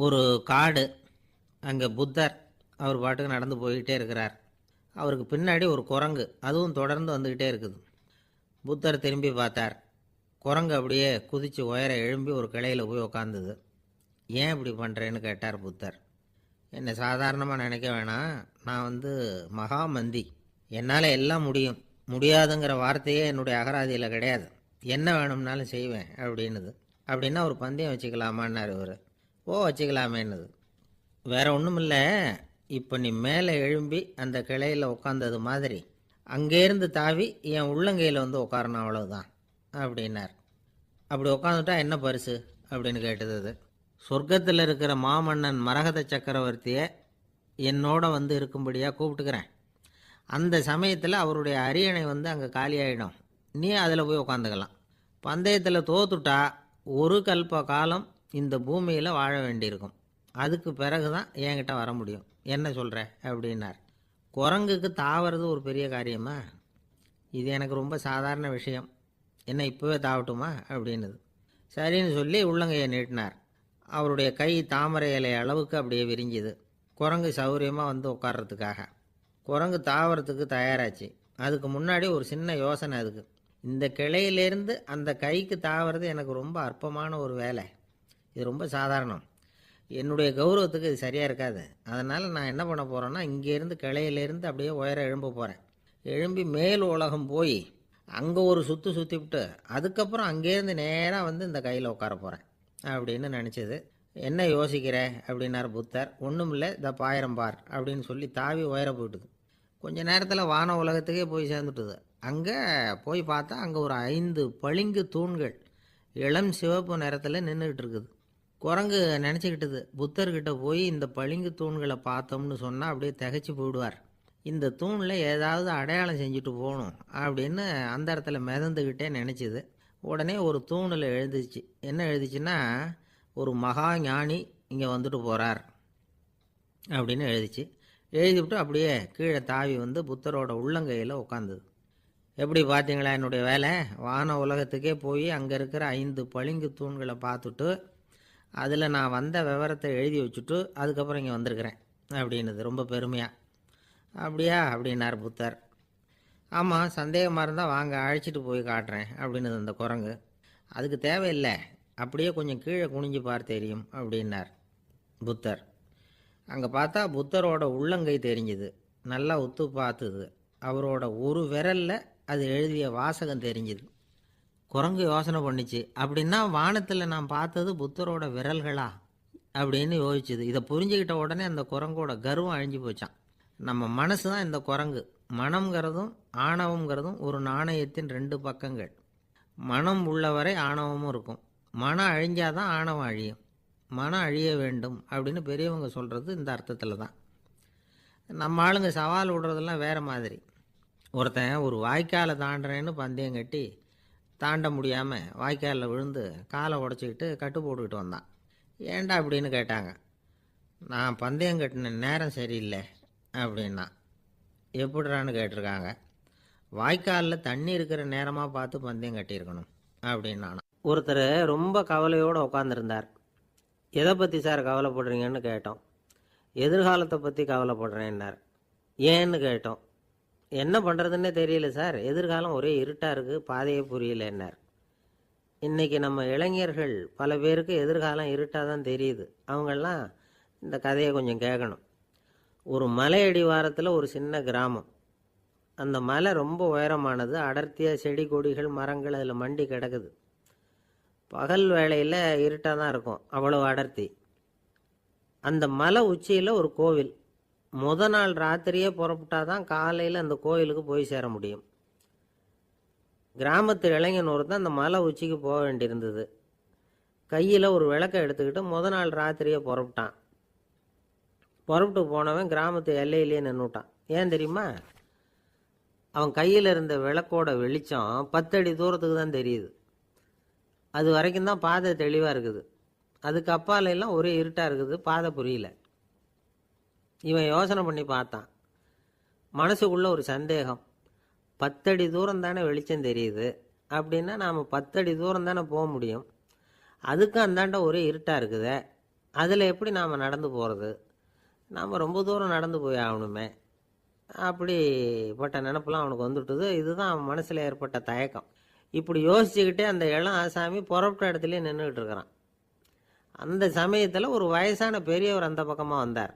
ஒரு காடு, அங்கே புத்தர் அவர் பாட்டுக்கு நடந்து போய்கிட்டே இருக்கிறார். அவருக்கு பின்னாடி ஒரு குரங்கு, அதுவும் தொடர்ந்து வந்துக்கிட்டே இருக்குது. புத்தர் திரும்பி பார்த்தார். குரங்கு அப்படியே குதித்து உயர எழும்பி ஒரு கிளையில் போய் உக்காந்துது. ஏன் இப்படி பண்ணுறேன்னு கேட்டார் புத்தர். என்னை சாதாரணமாக நினைக்க வேணாம், நான் மகாமந்தி, என்னால் எல்லாம் முடியும், முடியாதுங்கிற வார்த்தையே என்னுடைய அகராதியில் கிடையாது, என்ன வேணும்னாலும் செய்வேன் அப்படின்னுது. அப்படின்னா ஒரு பந்தயம் வச்சுக்கலாமான்னார் இவர். ஓ வச்சுக்கலாமேன்னுது. வேற ஒன்றும் இல்லை, இப்போ நீ மேலே எழும்பி அந்த கிளையில் உட்காந்தது மாதிரி அங்கேருந்து தாவி என் உள்ளங்கையில் உட்காரணும், அவ்வளவுதான் அப்படின்னார். அப்படி உட்காந்துட்டா என்ன பரிசு அப்படின்னு கேட்டது அது. சொர்க்கத்தில் இருக்கிற மாமன்னன் மரகத சக்கரவர்த்தியை என்னோட இருக்கும்படியாக கூப்பிட்டுக்கிறேன். அந்த சமயத்தில் அவருடைய அரியணை அங்கே காலியாகிடும், நீ அதில் போய் உட்காந்துக்கலாம். பந்தயத்தில் தோத்துட்டா ஒரு கல்ப காலம் இந்த பூமியில் வாழ வேண்டியிருக்கும், அதுக்கு பிறகு தான் என்கிட்ட வர முடியும், என்ன சொல்கிற அப்படின்னார். குரங்குக்கு தாவறது ஒரு பெரிய காரியமா? இது எனக்கு ரொம்ப சாதாரண விஷயம், என்ன இப்போவே தாவட்டுமா அப்படின்னுது. சரின்னு சொல்லி உள்ளங்கையை நீட்டினார். அவருடைய கை தாமரை இலை அளவுக்கு அப்படியே விரிஞ்சுது. குரங்கு சௌகரியமாக உட்கார்றதுக்காக. குரங்கு தாவறதுக்கு தயாராச்சு. அதுக்கு முன்னாடி ஒரு சின்ன யோசனை அதுக்கு. இந்த கிளையிலேருந்து அந்த கைக்கு தாவறது எனக்கு ரொம்ப அற்பமான ஒரு வேலை, இது ரொம்ப சாதாரணம், என்னுடைய கௌரவத்துக்கு இது சரியாக இருக்காது. அதனால் நான் என்ன பண்ண போகிறேன்னா, இங்கேருந்து கிளையிலேருந்து அப்படியே உயர எழும்ப போகிறேன். எழும்பி மேல் உலகம் போய் அங்கே ஒரு சுற்றிவிட்டு அதுக்கப்புறம் அங்கேருந்து நேராக இந்த கையில் உட்கார போகிறேன் அப்படின்னு நினச்சிது. என்ன யோசிக்கிற அப்படின்னார் புத்தர். ஒன்றும் இல்லை, இந்த பாயிரம் பார் அப்படின்னு சொல்லி தாவி உயர போயிட்டுது. கொஞ்ச நேரத்தில் வான உலகத்துக்கே போய் சேர்ந்துட்டுது. அங்கே போய் பார்த்தா அங்கே ஒரு 5 பளிங்கு தூண்கள் இளம் சிவப்பு நிறத்தில் நின்றுக்கிட்டு இருக்குது. குரங்கு நினச்சிக்கிட்டது, புத்தர்கிட்ட போய் இந்த பளிங்கு தூண்களை பார்த்தோம்னு சொன்னால் அப்படியே திகைச்சு போயிடுவார், இந்த தூணில் ஏதாவது அடையாளம் செஞ்சுட்டு போகணும் அப்படின்னு அந்த இடத்துல மிதந்துக்கிட்டே நினச்சிது. உடனே ஒரு தூணில் எழுதிச்சு. என்ன எழுதிச்சுன்னா, ஒரு மகா ஞானி இங்கே வந்துட்டு போகிறார் அப்படின்னு எழுதிச்சு. எழுதிவிட்டு அப்படியே கீழே தாவி புத்தரோட உள்ளங்கையில் உட்காந்துது. எப்படி பார்த்தீங்களா என்னுடைய வேலை? வான உலகத்துக்கே போய் அங்கே இருக்கிற 5 பளிங்கு தூண்களை பார்த்துட்டு அதில் நான் வந்த விவரத்தை எழுதி வச்சுட்டு அதுக்கப்புறம் இங்கே வந்திருக்கிறேன் அப்படின்னுது ரொம்ப பெருமையாக. அப்படியா அப்படின்னார் புத்தர். ஆமாம், சந்தேகமாக இருந்தால் வாங்க, அழைச்சிட்டு போய் காட்டுறேன் அப்படின்னுது அந்த குரங்கு. அதுக்கு தேவையில்லை, அப்படியே கொஞ்சம் கீழே குனிஞ்சு பார் தெரியும் அப்படின்னார் புத்தர். அங்கே பார்த்தா புத்தரோட உள்ளங்கை தெரிஞ்சுது. நல்லா உத்து பார்த்துது. அவரோட ஒரு விரலில் அது எழுதிய வாசகம் தெரிஞ்சுது. குரங்கு யோசனை பண்ணிச்சு, அப்படின்னா வானத்தில் நான் பார்த்தது புத்தரோட விரல்களா அப்படின்னு யோசிச்சுது. இதை புரிஞ்சுக்கிட்ட உடனே அந்த குரங்கோட கர்வம் அழிஞ்சு போச்சான். நம்ம மனசு தான் இந்த குரங்கு. மனம்ங்கிறதும் ஆணவங்கிறதும் ஒரு நாணயத்தின் 2 பக்கங்கள். மனம் உள்ளவரை ஆணவமும் இருக்கும். மனம் அழிஞ்சாதான் ஆணவம் அழியும். மனம் அழிய வேண்டும் அப்படின்னு பெரியவங்க சொல்கிறது இந்த அர்த்தத்தில் தான். நம்ம ஆளுங்க சவால் விடுறதெல்லாம் வேறு மாதிரி. ஒருத்தன் ஒரு வாய்க்காலை தாண்டுறேன்னு பந்தயம் கட்டி தாண்ட முடியாமல் வாய்க்காலில் விழுந்து காலை உடச்சிக்கிட்டு கட்டு போட்டுக்கிட்டு வந்தான். ஏன்டா அப்படின்னு கேட்டாங்க. நான் பந்தயம் கட்டின நேரம் சரியில்லை அப்படின்னா. எப்படிறான்னு கேட்டிருக்காங்க. வாய்க்காலில் தண்ணி இருக்கிற நேரமாக பார்த்து பந்தயம் கட்டியிருக்கணும் அப்படின்னானா. ஒருத்தர் ரொம்ப கவலையோடு உட்காந்துருந்தார். எதை பற்றி சார் கவலைப்படுறீங்கன்னு கேட்டோம். எதிர்காலத்தை பற்றி கவலைப்படுறேன்னார். ஏன்னு கேட்டோம். என்ன பண்ணுறதுன்னே தெரியல சார், எதிர்காலம் ஒரே இருட்டாக இருக்குது, பாதையே புரியலன்னார். இன்றைக்கி நம்ம இளைஞர்கள் பல பேருக்கு எதிர்காலம் இருட்டாக தான் தெரியுது. அவங்கெல்லாம் இந்த கதையை கொஞ்சம் கேட்கணும். ஒரு மலை அடிவாரத்தில் ஒரு சின்ன கிராமம். அந்த மலை ரொம்ப உயரமானது. அடர்த்தியாக செடி கொடிகள் மரங்கள் அதில் மண்டி கிடக்குது. பகல் வேளையில் இருட்டாக தான் இருக்கும், அவ்வளோ அடர்த்தி. அந்த மலை உச்சியில் ஒரு கோவில். நாள் ராத்திரியே புறப்பட்டாதான் காலையில் அந்த கோயிலுக்கு போய் சேர முடியும். கிராமத்து இளைஞன் ஒருத்தன் அந்த மலை உச்சிக்கு போக வேண்டியிருந்தது. கையில் ஒரு விளக்கை எடுத்துக்கிட்டு நாள் ராத்திரியே புறப்பட்டான். புறப்பட்டு போனவன் கிராமத்து எல்லையிலேயே நின்றுட்டான். ஏன் தெரியுமா? அவன் கையில் இருந்த விளக்கோட வெளிச்சம் 10 அடி தூரத்துக்கு தான் தெரியுது. அது வரைக்கும் தான் பாதை தெளிவாக இருக்குது. அதுக்கு அப்பாலெல்லாம் ஒரே இருட்டாக இருக்குது, பாதை புரியல. இவன் யோசனை பண்ணி பார்த்தான். மனசுக்குள்ள ஒரு சந்தேகம். 10 அடி தூரம் தானே வெளிச்சம் தெரியுது, அப்படின்னா நாம் 10 அடி தூரம் தானே போக முடியும், அதுக்கு அந்தாண்ட ஒரே இருட்டாக இருக்குதே, அதில் எப்படி நாம் நடந்து போகிறது? நாம் ரொம்ப தூரம் நடந்து போய் ஆகணுமே. அப்படிப்பட்ட நினப்பெல்லாம் அவனுக்கு வந்துட்டுது. இதுதான் அவன் மனசில் ஏற்பட்ட தயக்கம். இப்படி யோசிச்சுக்கிட்டே அந்த இளம் ஆசாமி புறப்பட்ட இடத்துலையே நின்றுக்கிட்டு இருக்கிறான். அந்த சமயத்தில் ஒரு வயசான பெரியவர் அந்த பக்கமாக வந்தார்.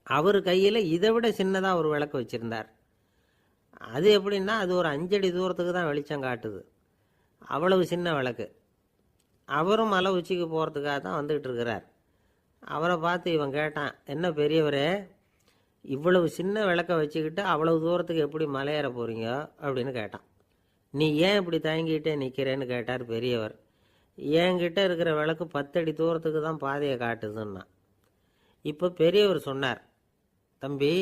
அவர் கையில் இதை விட சின்னதாக ஒரு விளக்கு வச்சுருந்தார். அது எப்படின்னா, அது ஒரு 5 அடி தூரத்துக்கு தான் வெளிச்சம் காட்டுது. அவ்வளவு சின்ன விளக்கு. அவரும் மலை உச்சிக்கு போகிறதுக்காக தான் வந்துக்கிட்டு இருக்கிறார். அவரை பார்த்து இவன் கேட்டான், என்ன பெரியவரே, இவ்வளவு சின்ன விளக்கை வச்சுக்கிட்டு அவ்வளவு தூரத்துக்கு எப்படி மலையேற போகிறீங்க அப்படின்னு கேட்டான். நீ ஏன் இப்படி தயங்கிட்டே நிற்கிறேன்னு கேட்டார் பெரியவர். என்கிட்ட இருக்கிற விளக்கு 10 அடி தூரத்துக்கு தான் பாதையை காட்டுதுன்னா. இப்போ பெரியவர் சொன்னார், தம்பி,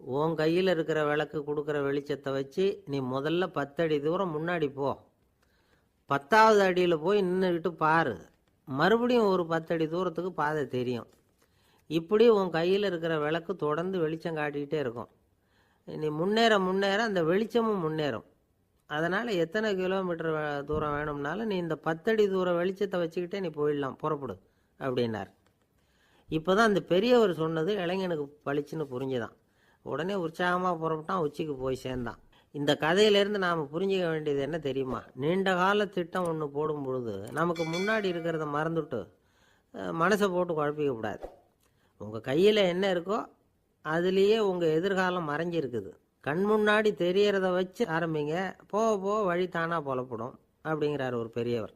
உன் கையில் இருக்கிற விளக்கு கொடுக்குற வெளிச்சத்தை வச்சு நீ முதல்ல 10 அடி தூரம் முன்னாடி போ. 10வது அடியில் போய் நின்றுக்கிட்டு பாரு. மறுபடியும் ஒரு 10 அடி தூரத்துக்கு பாதை தெரியும். இப்படி உன் கையில் இருக்கிற விளக்கு தொடர்ந்து வெளிச்சம் காட்டிக்கிட்டே இருக்கும். நீ முன்னேற முன்னேற அந்த வெளிச்சமும் முன்னேறும். அதனால் எத்தனை கிலோமீட்டர் தூரம் வேணும்னாலும் நீ இந்த 10 அடி தூரம் வெளிச்சத்தை வச்சுக்கிட்டே நீ போயிடலாம், புறப்படு அப்படின்னார். இப்போ தான் அந்த பெரியவர் சொன்னது இளைஞனுக்கு பளிச்சுன்னு புரிஞ்சுதான். உடனே உற்சாகமாக புறப்பட்டான், உச்சிக்கு போய் சேர்ந்தான். இந்த கதையிலேருந்து நாம் புரிஞ்சிக்க வேண்டியது என்ன தெரியுமா? நீண்ட கால திட்டம் ஒன்று போடும் பொழுது நமக்கு முன்னாடி இருக்கிறத மறந்துட்டு மனசை போட்டு குழப்பிக்கக்கூடாது. உங்கள் கையில் என்ன இருக்கோ அதுலேயே உங்கள் எதிர்காலம் மறைஞ்சிருக்குது. கண் முன்னாடி தெரியறத வச்சு ஆரம்பிங்க, போக போக வழி தானாக புலப்படும் அப்படிங்கிறார் ஒரு பெரியவர்.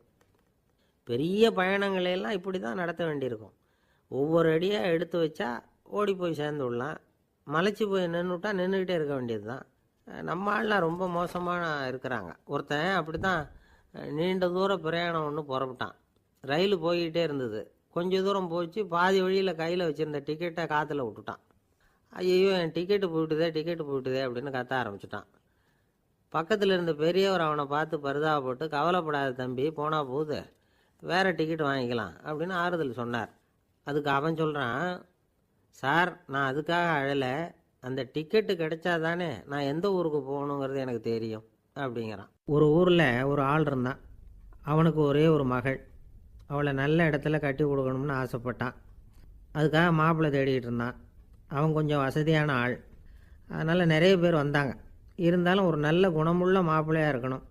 பெரிய பயணங்களையெல்லாம் இப்படி தான் நடத்த வேண்டியிருக்கும். ஒவ்வொரு அடியாக எடுத்து வச்சா ஓடி போய் சேர்ந்து விடலாம். மலைச்சி போய் நின்றுட்டா நின்றுக்கிட்டே இருக்க வேண்டியது தான். நம்ம ஆள்லாம் ரொம்ப மோசமான இருக்கிறாங்க. ஒருத்தன் அப்படி தான் நீண்ட தூர பிரயாணம் ஒன்று புறப்பட்டான். ரயில் போய்கிட்டே இருந்தது. கொஞ்சம் தூரம் போச்சு, பாதி வழியில் கையில் வச்சுருந்த டிக்கெட்டை காற்றுல விட்டுட்டான். ஐயோ, என் டிக்கெட்டு போயிட்டுதே அப்படின்னு கத்த ஆரம்பிச்சிட்டான். பக்கத்தில் இருந்த பெரியவர் அவனை பார்த்து பரிதாபப்பட்டு, கவலைப்படாத தம்பி, போனால் போகுது, வேறு டிக்கெட் வாங்கிக்கலாம் அப்படின்னு ஆறுதல் சொன்னார். அதுக்கு அவன் சொல்கிறான், சார், நான் அதுக்காக அழலை, அந்த டிக்கெட்டு கிடைச்சா தானே நான் எந்த ஊருக்கு போகணுங்கிறது எனக்கு தெரியும் அப்படிங்கிறான். ஒரு ஊரில் ஒரு ஆள் இருந்தான். அவனுக்கு ஒரே ஒரு மகள். அவளை நல்ல இடத்துல கட்டி கொடுக்கணும்னு ஆசைப்பட்டான். அதுக்காக மாப்பிள்ளை தேடிக்கிட்டு இருந்தான். அவன் கொஞ்சம் வசதியான ஆள். அதனால் நிறைய பேர் வந்தாங்க. இருந்தாலும் ஒரு நல்ல குணமுள்ள மாப்பிள்ளையாக இருக்கணும்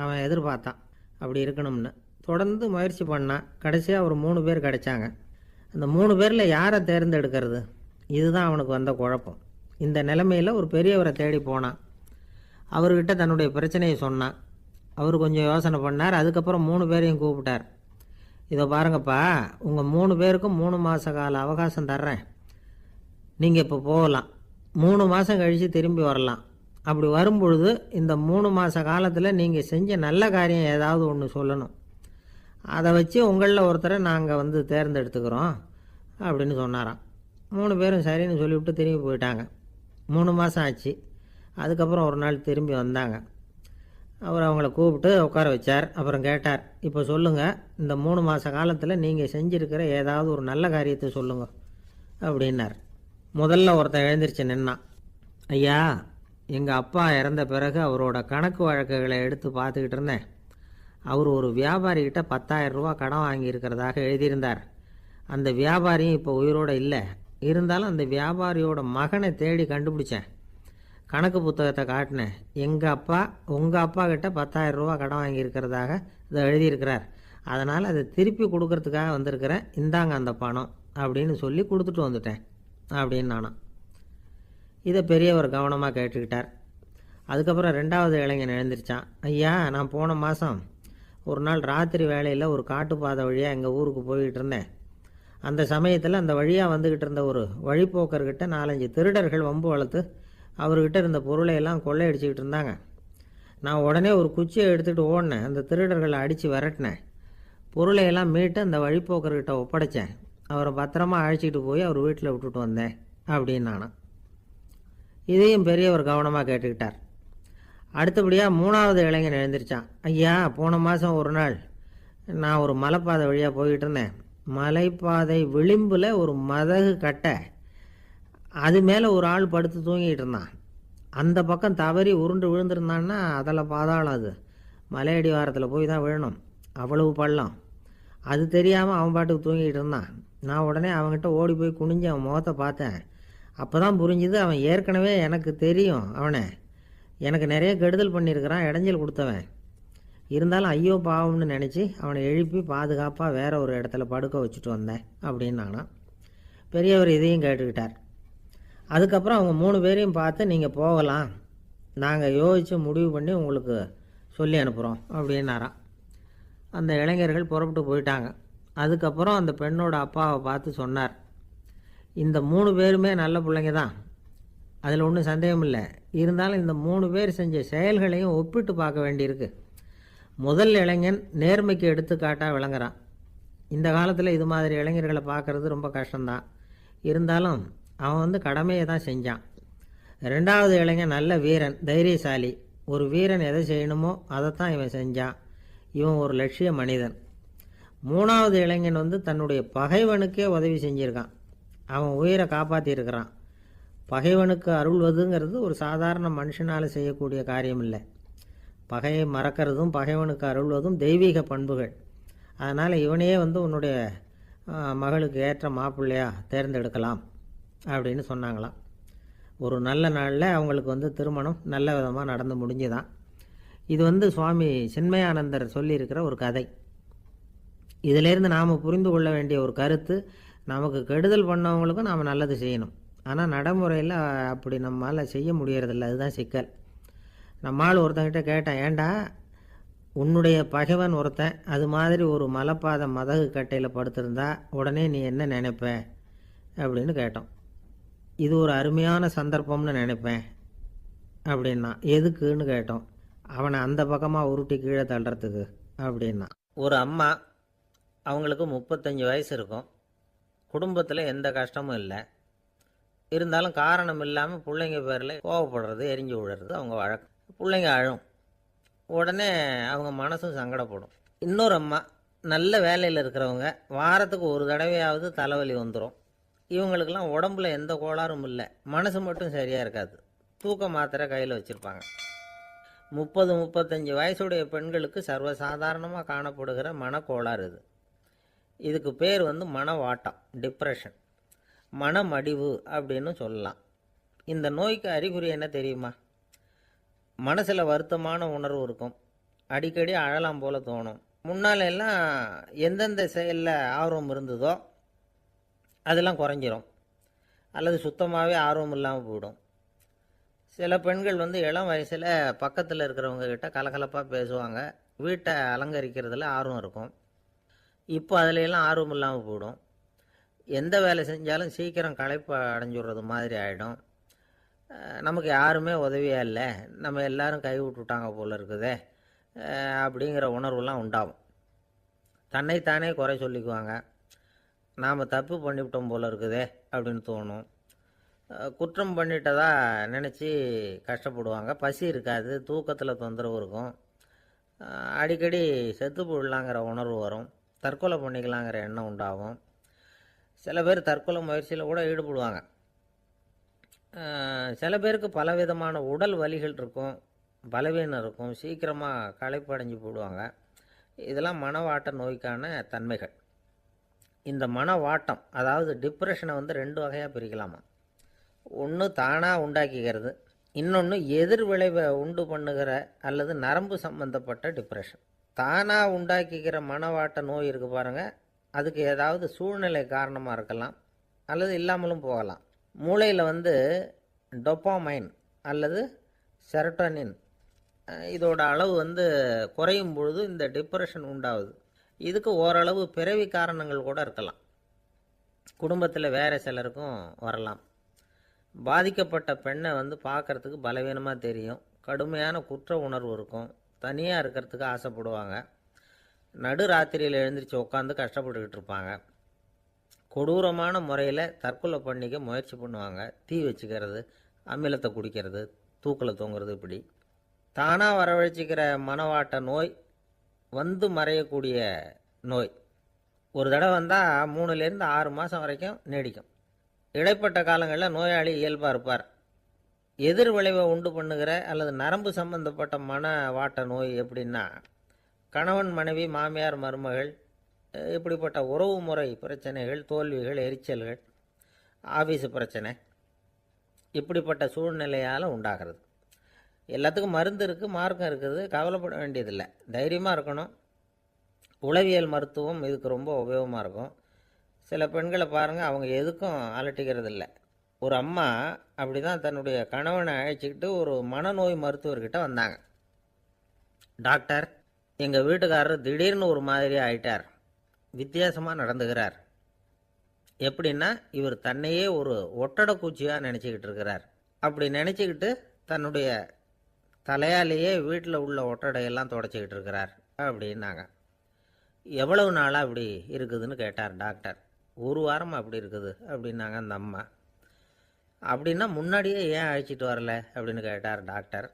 அவன் எதிர்பார்த்தான். அப்படி இருக்கணும்னு தொடர்ந்து முயற்சி பண்ணான். கடைசியாக ஒரு 3 பேர் கிடைச்சாங்க. அந்த 3 பேரில் யாரை தேர்ந்தெடுக்கிறது? இதுதான் அவனுக்கு வந்த குழப்பம். இந்த நிலைமையில் ஒரு பெரியவரை தேடி போனான். அவர்கிட்ட தன்னுடைய பிரச்சனையை சொன்னான். அவர் கொஞ்சம் யோசனை பண்ணார். அதுக்கப்புறம் 3 பேரையும் கூப்பிட்டார். இதை பாருங்கப்பா, உங்கள் 3 பேருக்கும் 3 மாத கால அவகாசம் தர்றேன். நீங்கள் இப்போ போகலாம். 3 மாதம் கழித்து திரும்பி வரலாம். அப்படி வரும்பொழுது இந்த 3 மாத காலத்தில் நீங்கள் செஞ்ச நல்ல காரியம் ஏதாவது ஒன்று சொல்லணும். அதை வச்சு உங்களில் ஒருத்தரை நாங்கள் தேர்ந்தெடுத்துக்கிறோம் அப்படின்னு சொன்னாராம். 3 பேரும் சரின்னு சொல்லிவிட்டு திரும்பி போயிட்டாங்க. 3 மாதம் ஆச்சு. அதுக்கப்புறம் ஒரு நாள் திரும்பி வந்தாங்க. அவர் அவங்கள கூப்பிட்டு உட்கார வச்சார். அப்புறம் கேட்டார், இப்போ சொல்லுங்கள், இந்த 3 மாத காலத்தில் நீங்கள் செஞ்சுருக்கிற ஏதாவது ஒரு நல்ல காரியத்தை சொல்லுங்கள் அப்படின்னார். முதல்ல ஒருத்தன் எழுந்திரிச்சு நின்னான். ஐயா, எங்கள் அப்பா இறந்த பிறகு அவரோட கணக்கு வழக்குகளை எடுத்து பார்த்துக்கிட்டு இருந்தேன். அவர் ஒரு வியாபாரிகிட்ட 10,000 ரூபா கடன் வாங்கியிருக்கிறதாக எழுதியிருந்தார். அந்த வியாபாரியும் இப்போ உயிரோடு இல்லை. இருந்தாலும் அந்த வியாபாரியோட மகனை தேடி கண்டுபிடிச்சேன். கணக்கு புத்தகத்தை காட்டினேன். எங்கள் அப்பா உங்கள் அப்பா கிட்ட 10,000 ரூபா கடன் வாங்கியிருக்கிறதாக இதை எழுதியிருக்கிறார். அதனால் அதை திருப்பி கொடுக்கறதுக்காக வந்திருக்கிறேன். இந்தாங்க அந்த பணம் அப்படின்னு சொல்லி கொடுத்துட்டு வந்துட்டேன் அப்படின்னு நானும். இதை பெரியவர் கவனமாக கேட்டுக்கிட்டார். அதுக்கப்புறம் 2வது இளைஞன் எழுந்திரிச்சான். ஐயா, நான் போன மாதம் ஒரு நாள் ராத்திரி வேளையில் ஒரு காட்டுப்பாதை வழியாக எங்கள் ஊருக்கு போய்கிட்டு இருந்தேன். அந்த சமயத்தில் அந்த வழியாக வந்துக்கிட்டு இருந்த ஒரு வழிப்போக்கர்கிட்ட 4-5 திருடர்கள் வம்பு வளர்த்து அவர்கிட்ட இருந்த பொருளை எல்லாம் கொள்ளையடிச்சிக்கிட்டு இருந்தாங்க. நான் உடனே ஒரு குச்சியை எடுத்துகிட்டு ஓடினேன். அந்த திருடர்களை அடித்து விரட்டினேன். பொருளையெல்லாம் மீட்டு அந்த வழிப்போக்கர்கிட்ட ஒப்படைச்சேன். அவரை பத்திரமா அழைச்சிக்கிட்டு போய் அவர் வீட்டில் விட்டுட்டு வந்தேன் அப்படின்னு நானும். இதையும் பெரியவர் கவனமாக கேட்டுக்கிட்டார். அடுத்தபடியாக 3வது இளைஞன் எழுந்திரிச்சான். ஐயா, போன மாதம் ஒரு நாள் நான் ஒரு மலைப்பாதை வழியாக போய்கிட்டு இருந்தேன். மலைப்பாதை விளிம்பில் ஒரு மதகு கட்டை, அது மேலே ஒரு ஆள் படுத்து தூங்கிட்டு இருந்தான். அந்த பக்கம் தவறி உருண்டு விழுந்திருந்தான்னா அதில் பாதாளம். அது மலையடி வாரத்தில் போய் தான் விழணும். அவ்வளவு பள்ளம். அது தெரியாமல் அவன் பாட்டுக்கு தூங்கிட்டு இருந்தான். நான் உடனே அவன்கிட்ட ஓடி போய் குனிஞ்சு அவன் முகத்தை பார்த்தேன். அப்போ தான் புரிஞ்சுது, அவன் ஏற்கனவே எனக்கு தெரியும். அவனை எனக்கு நிறைய கெடுதல் பண்ணியிருக்கிறான், இடைஞ்சல் கொடுத்தவன். இருந்தாலும் ஐயோ பாவம்னு நினச்சி அவனை எழுப்பி பாதுகாப்பாக வேற ஒரு இடத்துல படுக்க வச்சுட்டு வந்தேன் அப்படின்னு நானாம். பெரியவர் இதையும் கேட்டுக்கிட்டார். அதுக்கப்புறம் அவங்க 3 பேரையும் பார்த்து, நீங்கள் போகலாம், நாங்கள் யோசித்து முடிவு பண்ணி உங்களுக்கு சொல்லி அனுப்புகிறோம் அப்படின்னாராம். அந்த இளைஞர்கள் புறப்பட்டு போயிட்டாங்க. அதுக்கப்புறம் அந்த பெண்ணோட அப்பாவை பார்த்து சொன்னார், இந்த 3 பேருமே நல்ல பிள்ளைங்க தான், அதில் ஒன்றும் சந்தேகம் இல்லை. இருந்தாலும் இந்த 3 பேர் செஞ்ச செயல்களையும் ஒப்பிட்டு பார்க்க வேண்டியிருக்கு. முதல் இளைஞன் நேர்மைக்கு எடுத்துக்காட்டாக விளங்குறான். இந்த காலத்தில் இது மாதிரி இளைஞர்களை பார்க்குறது ரொம்ப கஷ்டம்தான். இருந்தாலும் அவன் கடமையை தான் செஞ்சான். 2வது இளைஞன் நல்ல வீரன், தைரியசாலி. ஒரு வீரன் எதை செய்யணுமோ அதைத்தான் இவன் செஞ்சான். இவன் ஒரு லட்சிய மனிதன். 3வது இளைஞன் தன்னுடைய பகைவனுக்கே உதவி செஞ்சுருக்கான். அவன் உயிரை காப்பாற்றியிருக்கிறான். பகைவனுக்கு அருள்வதுங்கிறது ஒரு சாதாரண மனுஷனால் செய்யக்கூடிய காரியம் இல்லை. பகையை மறக்கிறதும் பகைவனுக்கு அருள்வதும் தெய்வீக பண்புகள். அதனால் இவனையே உன்னுடைய மகளுக்கு ஏற்ற மாப்பிள்ளையா தேர்ந்தெடுக்கலாம் அப்படின்னு சொன்னாங்களாம். ஒரு நல்ல நாளில் அவங்களுக்கு திருமணம் நல்ல விதமாக நடந்து முடிஞ்சுதான். இது சுவாமி சின்மயானந்தர் சொல்லியிருக்கிற ஒரு கதை. இதிலேருந்து நாம் புரிந்து கொள்ள வேண்டிய ஒரு கருத்து, நமக்கு கெடுதல் பண்ணவங்களுக்கும் நாம் நல்லது செய்யணும். ஆனால் நடைமுறையில் அப்படி நம்மளால் செய்ய முடியறதில்ல. அதுதான் சிக்கல். நம்மால் ஒருத்தங்கிட்ட கேட்டேன், ஏண்டா உன்னுடைய பகைவன் ஒருத்தன் அது மாதிரி ஒரு மலைப்பாதை மதகு கட்டையில் படுத்திருந்தா உடனே நீ என்ன நினைப்ப அப்படின்னு கேட்டோம். இது ஒரு அருமையான சந்தர்ப்பம்னு நினைப்பேன் அப்படின்னா. எதுக்குன்னு கேட்டோம். அவனை அந்த பக்கமாக உருட்டி கீழே தள்ளுறதுக்கு அப்படின்னா. ஒரு அம்மா, அவங்களுக்கு 35 வயசு இருக்கும். குடும்பத்தில் எந்த கஷ்டமும் இல்லை. இருந்தாலும் காரணம் இல்லாமல் பிள்ளைங்க பேரில் கோவப்படுறது, எரிஞ்சு விழுறது அவங்க வழக்கம். பிள்ளைங்க அழும். உடனே அவங்க மனசும் சங்கடப்படும். இன்னொரு அம்மா, நல்ல வேலையில் இருக்கிறவங்க, வாரத்துக்கு ஒரு தடவையாவது தலைவலி வந்துடும். இவங்களுக்கெல்லாம் உடம்புல எந்த கோளாறும் இல்லை, மனசு மட்டும் சரியாக இருக்காது. தூக்க மாத்திரை கையில் வச்சுருப்பாங்க. 30-35 வயசுடைய பெண்களுக்கு சர்வசாதாரணமாக காணப்படுகிற மனக்கோளாறு இது. இதுக்கு பேர் மனவாட்டம், டிப்ரெஷன், மனமடிவு அப்படின்னு சொல்லலாம். இந்த நோய்க்கு அறிகுறி என்ன தெரியுமா? மனசில் வருத்தமான உணர்வு இருக்கும். அடிக்கடி அழலாம் போல தோணும். முன்னால எல்லாம் எந்தெந்த செயலில் ஆர்வம் இருந்ததோ அதெல்லாம் குறைஞ்சிரும், அல்லது சுத்தமாகவே ஆர்வம் இல்லாமல் போயிடும். சில பெண்கள் இளம் வயசில் பக்கத்தில் இருக்கிறவங்க கிட்ட கலகலப்பாக பேசுவாங்க, வீட்டை அலங்கரிக்கிறதுல ஆர்வம் இருக்கும். இப்போ அதுலெல்லாம் ஆர்வம் இல்லாமல் போயிடும். எந்த வேலை செஞ்சாலும் சீக்கிரம் களைப்பு அடைஞ்சுடுறது மாதிரி ஆகிடும். நமக்கு யாருமே உதவியாக இல்லை, நம்ம எல்லாரும் கை விட்டுட்டாங்க போல் இருக்குதே அப்படிங்கிற உணர்வுலாம் உண்டாகும். தன்னைத்தானே குறை சொல்லிக்குவாங்க. நாம் தப்பு பண்ணிவிட்டோம் போல் இருக்குதே அப்படின்னு தோணும். குற்றம் பண்ணிட்டதா நினச்சி கஷ்டப்படுவாங்க. பசி இருக்காது, தூக்கத்தில் தொந்தரவு இருக்கும். அடிக்கடி செத்து போடலாங்கிற உணர்வு வரும். தற்கொலை பண்ணிக்கலாங்கிற எண்ணம் உண்டாகும். சில பேர் தற்கொலை முயற்சியில் கூட ஈடுபடுவாங்க. சில பேருக்கு பலவிதமான உடல் வலிகள் இருக்கும், பலவீனம் இருக்கும், சீக்கிரமாக களைப்படைஞ்சு போடுவாங்க. இதெல்லாம் மனவாட்ட நோய்க்கான தன்மைகள். இந்த மனவாட்டம், அதாவது டிப்ரெஷனை 2 வகையாக பிரிக்கலாமா. ஒன்று தானாக உண்டாக்கிக்கிறது, இன்னொன்று எதிர் விளைவை உண்டு பண்ணுகிற அல்லது நரம்பு சம்பந்தப்பட்ட டிப்ரெஷன். தானாக உண்டாக்கிக்கிற மனவாட்ட நோய் இருக்குது பாருங்கள், அதுக்கு ஏதாவது சூழ்நிலை காரணமாக இருக்கலாம், அல்லது இல்லாமலும் போகலாம். மூளையில் டொப்பாமைன் அல்லது செரட்டோனின் இதோட அளவு குறையும் பொழுது இந்த டிப்ரெஷன் உண்டாகுது. இதுக்கு ஓரளவு பிறவி காரணங்கள் கூட இருக்கலாம். குடும்பத்தில் வேறு சிலருக்கும் வரலாம். பாதிக்கப்பட்ட பெண்ணை பார்க்குறதுக்கு பலவீனமாக தெரியும், கடுமையான குற்ற உணர்வு இருக்கும், தனியாக இருக்கிறதுக்கு ஆசைப்படுவாங்க, நடு ராத்திரியில் எழுந்திரிச்சு உட்காந்து கஷ்டப்பட்டுக்கிட்டு இருப்பாங்க, கொடூரமான முறையில் தற்கொலை பண்ணிக்க முயற்சி பண்ணுவாங்க, தீ வச்சுக்கிறது, அமிலத்தை குடிக்கிறது, தூக்கில் தொங்குறது. இப்படி தானாக வரவழைச்சிக்கிற மனவாட்ட நோய் மறையக்கூடிய நோய். ஒரு தடவை வந்தால் 3லேருந்து 6 மாதம் வரைக்கும் நீடிக்கும். இடைப்பட்ட காலங்களில் நோயாளி இயல்பாக இருப்பார். எதிர் விளைவை உண்டு பண்ணுகிற அல்லது நரம்பு சம்பந்தப்பட்ட மனவாட்ட நோய் எப்படின்னா, கணவன் மனைவி மாமியார் மருமகள் இப்படிப்பட்ட உறவு முறை பிரச்சனைகள், தோல்விகள், எரிச்சல்கள், ஆஃபீஸு பிரச்சனை, இப்படிப்பட்ட சூழ்நிலையால் உண்டாகிறது. எல்லாத்துக்கும் மருந்து இருக்குது, மார்க்கம் இருக்குது, கவலைப்பட வேண்டியதில்லை, தைரியமாக இருக்கணும். உளவியல் மருத்துவம் இதுக்கு ரொம்ப உபயோகமாக இருக்கும். சில பெண்களை பாருங்கள், அவங்க எதுக்கும் அலட்டிக்கிறது இல்லை. ஒரு அம்மா அப்படி தான் தன்னுடைய கணவனை அழைச்சிக்கிட்டு ஒரு மனநோய் மருத்துவர்கிட்ட வந்தாங்க. டாக்டர், எங்கள் வீட்டுக்காரர் திடீர்னு ஒரு மாதிரி ஆயிட்டார், வித்தியாசமாக நடந்துகிறார். எப்படின்னா, இவர் தன்னையே ஒரு ஒட்டடை பூச்சியாக நினச்சிக்கிட்டு இருக்கிறார். அப்படி நினச்சிக்கிட்டு தன்னுடைய தலையாலேயே வீட்டில் உள்ள ஒட்டடையெல்லாம் தொடச்சிக்கிட்டு இருக்கிறார் அப்படின்னாங்க. எவ்வளவு நாளாக அப்படி இருக்குதுன்னு கேட்டார் டாக்டர். ஒரு வாரமாக அப்படி இருக்குது அப்படின்னாங்க அந்த அம்மா. அப்படின்னா முன்னாடியே ஏன் அழைச்சிட்டு வரல அப்படின்னு கேட்டார் டாக்டர்.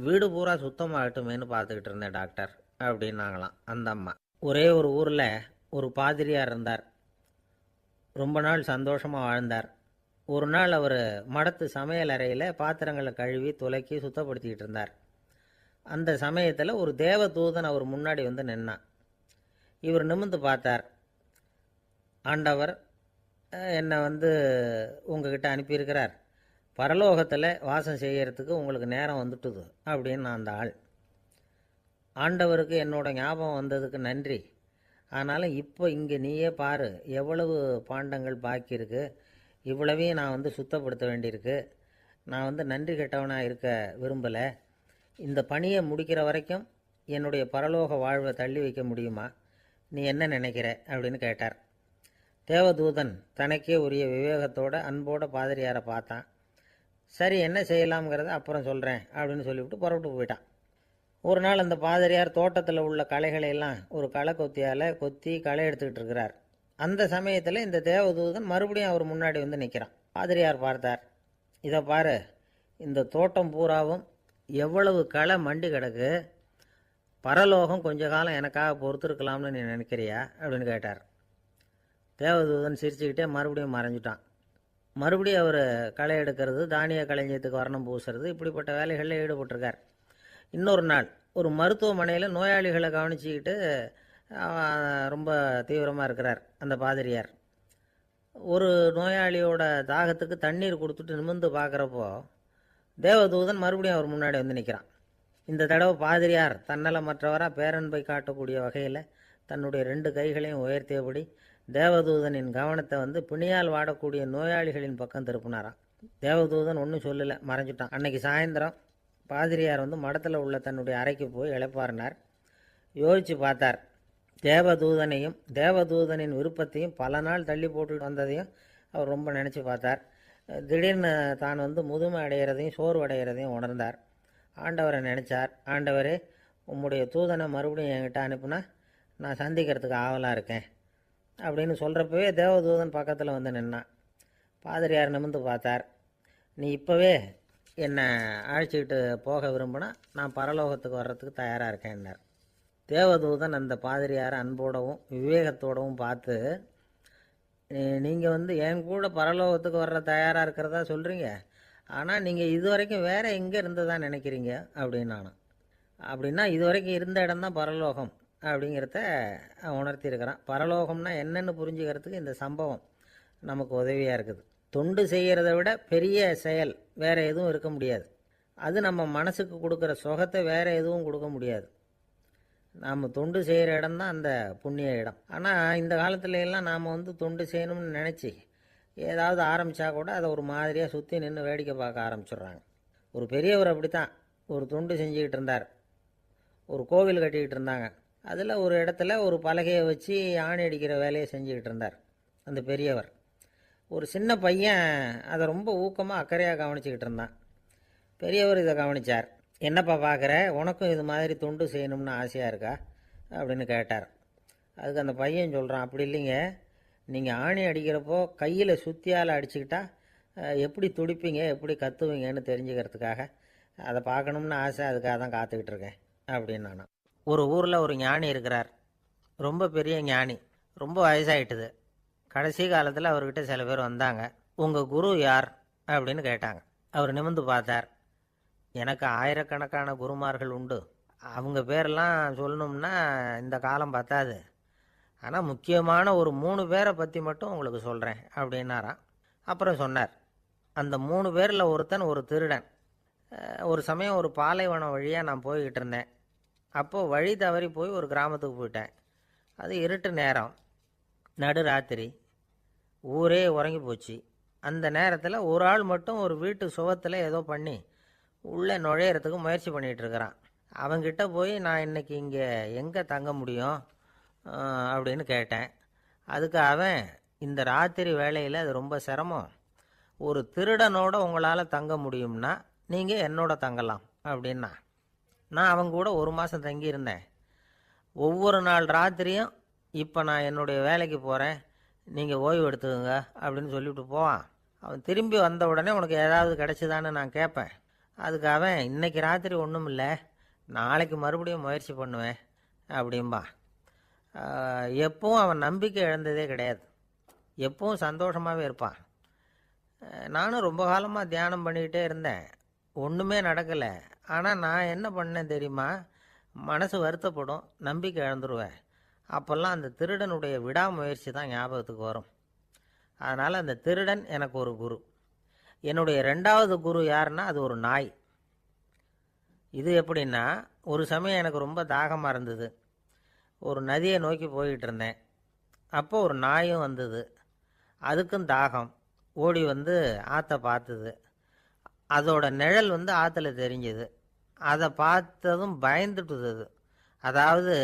வீடு பூரா சுத்தமாகட்டுமேனு பார்த்துக்கிட்டு இருந்தேன் டாக்டர் அப்படின்னாங்களாம் அந்த அம்மா. ஒரே ஒரு ஊரில் ஒரு பாதிரியார் இருந்தார். ரொம்ப நாள் சந்தோஷமாக வாழ்ந்தார். ஒரு நாள் அவர் மடத்து சமையல் அறையில் பாத்திரங்களை கழுவி துலக்கி சுத்தப்படுத்திக்கிட்டு இருந்தார். அந்த சமயத்தில் ஒரு தேவதூதன் அவர் முன்னாடி வந்து நின்னான். இவர் நிமிர்ந்து பார்த்தார். ஆண்டவர் என்னை உங்ககிட்ட அனுப்பியிருக்கிறார், பரலோகத்தில் வாசம் செய்யறதுக்கு உங்களுக்கு நேரம் வந்துட்டுது அப்படின்னு அந்த ஆள். ஆண்டவருக்கு என்னோட ஞாபகம் வந்ததுக்கு நன்றி. ஆனாலும் இப்போ இங்கே நீயே பாரு, எவ்வளவு பாண்டங்கள் பாக்கி இருக்கு, இவ்வளவையும் நான் சுத்தப்படுத்த வேண்டியிருக்கு. நான் நன்றி கெட்டவனாக இருக்க விரும்பலை. இந்த பணியை முடிக்கிற வரைக்கும் என்னுடைய பரலோக வாழ்வை தள்ளி வைக்க முடியுமா? நீ என்ன நினைக்கிற அப்படின்னு கேட்டார். தேவதூதன் தனக்கே உரிய விவேகத்தோட அன்போட பாதிரியாரை பார்த்தான். சரி, என்ன செய்யலாம்ங்கிறத அப்புறம் சொல்கிறேன் அப்படின்னு சொல்லிவிட்டு புறப்பட்டு போயிட்டான். ஒரு நாள் அந்த பாதிரியார் தோட்டத்தில் உள்ள களைகளை எல்லாம் ஒரு களை கொத்தியால் கொத்தி களை எடுத்துக்கிட்டு இருக்கிறார். அந்த சமயத்தில் இந்த தேவதூதன் மறுபடியும் அவர் முன்னாடி நிற்கிறான். பாதிரியார் பார்த்தார். இதை பாரு, இந்த தோட்டம் பூராவும் எவ்வளவு களை மண்டி கிடக்கு, பரலோகம் கொஞ்ச காலம் எனக்காக பொறுத்திருக்கலாம்னு நீ நினைக்கிறியா அப்படின்னு கேட்டார். தேவதூதன் சிரிச்சுக்கிட்டே மறுபடியும் மறைஞ்சிட்டான். மறுபடியும் அவர் களை எடுக்கிறது, தானிய களஞ்சியத்துக்கு வர்ணம் பூசுறது, இப்படிப்பட்ட வேலைகளில் ஈடுபட்டிருக்கார். இன்னொரு நாள் ஒரு மருத்துவமனையில் நோயாளிகளை கவனிச்சிக்கிட்டு ரொம்ப தீவிரமாக இருக்கிறார் அந்த பாதிரியார். ஒரு நோயாளியோட தாகத்துக்கு தண்ணீர் கொடுத்துட்டு நிமிர்ந்து பார்க்குறப்போ தேவதூதன் மறுபடியும் அவர் முன்னாடி நிற்கிறான். இந்த தடவை பாதிரியார் தன்னலமற்றவராக பேரன்பை காட்டக்கூடிய வகையில் தன்னுடைய 2 கைகளையும் உயர்த்தியபடி தேவதூதனின் கவனத்தை பிணியால் வாடக்கூடிய நோயாளிகளின் பக்கம் திருப்பினாராம். தேவதூதன் ஒன்றும் சொல்லலை, மறைஞ்சிட்டான். அன்னைக்கு சாயந்தரம் பாதிரியார் மடத்தில் உள்ள தன்னுடைய அறைக்கு போய் இளைப்பாறினார். யோசித்து பார்த்தார். தேவதூதனையும் தேவதூதனின் விருப்பத்தையும் பல நாள் தள்ளி போட்டு வந்ததையும் அவர் ரொம்ப நினச்சி பார்த்தார். திடீர்னு தான் முதுமை அடைகிறதையும் சோர்வு அடைகிறதையும் உணர்ந்தார். ஆண்டவரை நினச்சார். ஆண்டவரே, உம்முடைய தூதனை மறுபடியும் என்கிட்ட அனுப்புனா நான் சந்திக்கிறதுக்கு ஆவலாக இருக்கேன் அப்படின்னு சொல்கிறப்பவே தேவதூதன் பக்கத்தில் நின்னான். பாதிரியார் நிமிர்ந்து பார்த்தார். நீ இப்போவே என்னை அழைச்சிக்கிட்டு போக விரும்பினா நான் பரலோகத்துக்கு வர்றதுக்கு தயாராக இருக்கேன்னார். தேவதூதன் அந்த பாதிரியாரை அன்போடவும் விவேகத்தோடவும் பார்த்து, நீங்கள் என் கூட பரலோகத்துக்கு வர்ற தயாராக இருக்கிறதா சொல்கிறீங்க, ஆனால் நீங்கள் இது வரைக்கும் வேறு எங்கே இருந்ததா நினைக்கிறீங்க அப்படின்னானா. அப்படின்னா இது வரைக்கும் இருந்த இடம்தான் பரலோகம் அப்படிங்கிறத உணர்த்தியிருக்கிறான். பரலோகம்னா என்னென்னு புரிஞ்சுக்கிறதுக்கு இந்த சம்பவம் நமக்கு உதவியாக இருக்குது. தொண்டு செய்கிறத விட பெரிய செயல் வேறு எதுவும் இருக்க முடியாது. அது நம்ம மனசுக்கு கொடுக்குற சுகத்தை வேறு எதுவும் கொடுக்க முடியாது. நாம் தொண்டு செய்கிற இடம் தான் அந்த புண்ணிய இடம். ஆனால் இந்த காலத்துல எல்லாம் நாம் தொண்டு செய்யணும்னு நினச்சி ஏதாவது ஆரம்பித்தா கூட அதை ஒரு மாதிரியாக சுற்றி நின்று வேடிக்கை பார்க்க ஆரம்பிச்சிடுறாங்க. ஒரு பெரியவர் அப்படித்தான் ஒரு தொண்டு செஞ்சுக்கிட்டு இருந்தார். ஒரு கோவில் கட்டிக்கிட்டு இருந்தாங்க. அதில் ஒரு இடத்துல ஒரு பலகையை வச்சு ஆணி அடிக்கிற வேலையை செஞ்சுக்கிட்டு இருந்தார் அந்த பெரியவர். ஒரு சின்ன பையன் அதை ரொம்ப ஊக்கமாக அக்கறையாக கவனிச்சிக்கிட்டு இருந்தான். பெரியவர் இதை கவனித்தார். என்னப்பா பார்க்குற, உனக்கும் இது மாதிரி தொண்டு செய்யணும்னு ஆசையாக இருக்கா அப்படின்னு கேட்டார். அதுக்கு அந்த பையன் சொல்கிறான், அப்படி இல்லைங்க, நீங்கள் ஆணி அடிக்கிறப்போ கையில் சுத்தியால் அடிச்சுக்கிட்டா எப்படி துடிப்பீங்க, எப்படி கத்துவீங்கன்னு தெரிஞ்சுக்கிறதுக்காக அதை பார்க்கணும்னு ஆசை, அதுக்காக தான் காத்துக்கிட்டு இருக்கேன் அப்படின்னு நானும். ஒரு ஊரில் ஒரு ஞானி இருக்கிறார். ரொம்ப பெரிய ஞானி, ரொம்ப வயசாகிட்டுது. கடைசி காலத்தில் அவர்கிட்ட சில பேர் வந்தாங்க. உங்கள் குரு யார் அப்படின்னு கேட்டாங்க. அவர் நிமிர்ந்து பார்த்தார். எனக்கு ஆயிரக்கணக்கான குருமார்கள் உண்டு, அவங்க பேரெல்லாம் சொல்லணும்னா இந்த காலம் பத்தாது. ஆனால் முக்கியமான ஒரு 3 பேரை பற்றி மட்டும் உங்களுக்கு சொல்கிறேன் அப்படின்னாராம். அப்புறம் சொன்னார், அந்த 3 பேரில் ஒருத்தன் ஒரு திருடன். ஒரு சமயம் ஒரு பாலைவனம் வழியாக நான் போய்கிட்டு இருந்தேன். அப்போது வழி தவறி போய் ஒரு கிராமத்துக்கு போயிட்டேன். அது இருட்டு நேரம், நடு ராத்திரி, ஊரே உறங்கி போச்சு. அந்த நேரத்தில் ஒரு ஆள் மட்டும் ஒரு வீட்டு சுவத்தில் ஏதோ பண்ணி உள்ளே நுழையிறதுக்கு முயற்சி பண்ணிகிட்ருக்கிறான். அவங்கிட்ட போய் நான் இன்றைக்கி இங்கே எங்கே தங்க முடியும் அப்படின்னு கேட்டேன். அதுக்கு அவன், இந்த ராத்திரி வேளையில் அது ரொம்ப சிரமம், ஒரு திருடனோட உங்களால் தங்க முடியும்னா நீங்கள் என்னோட தங்கலாம் அப்படின்னா. நான் அவங்க கூட 1 மாதம் தங்கியிருந்தேன். ஒவ்வொரு நாள் ராத்திரியும் இப்போ நான் என்னுடைய வேலைக்கு போகிறேன், நீங்கள் ஓய்வு எடுத்துக்கோங்க அப்படின்னு சொல்லிவிட்டு போவான். அவன் திரும்பி வந்த உடனே உனக்கு ஏதாவது கிடச்சிதான்னு நான் கேட்பேன். அதுக்கு அவன், இன்றைக்கி ராத்திரி ஒன்றும் இல்லை, நாளைக்கு மறுபடியும் முயற்சி பண்ணுவேன் அப்படின்பா. எப்பவும் அவன் நம்பிக்கை இழந்ததே கிடையாது, எப்பவும் சந்தோஷமாகவே இருப்பான். நானும் ரொம்ப காலமாக தியானம் பண்ணிக்கிட்டே இருந்தேன், ஒன்றுமே நடக்கலை. ஆனால் நான் என்ன பண்ணேன் தெரியுமா, மனசு வருத்தப்படும், நம்பிக்கை இழந்துருவேன். அப்போல்லாம் அந்த திருடனுடைய விடாமுயற்சி தான் ஞாபகத்துக்கு வரும். அதனால் அந்த திருடன் எனக்கு ஒரு குரு. என்னுடைய 2வது குரு யாருன்னா அது ஒரு நாய். இது எப்படின்னா, ஒரு சமயம் எனக்கு ரொம்ப தாகமாக இருந்தது. ஒரு நதியை நோக்கி போய்கிட்டு இருந்தேன். அப்போ ஒரு நாயும் வந்தது. அதுக்கும் தாகம். ஓடி வந்து ஆற்றை பார்த்தது. அதோட நிழல் வந்து ஆற்றுல தெரிஞ்சுது. அதை பார்த்ததும் பயந்துட்டுது. அதாவது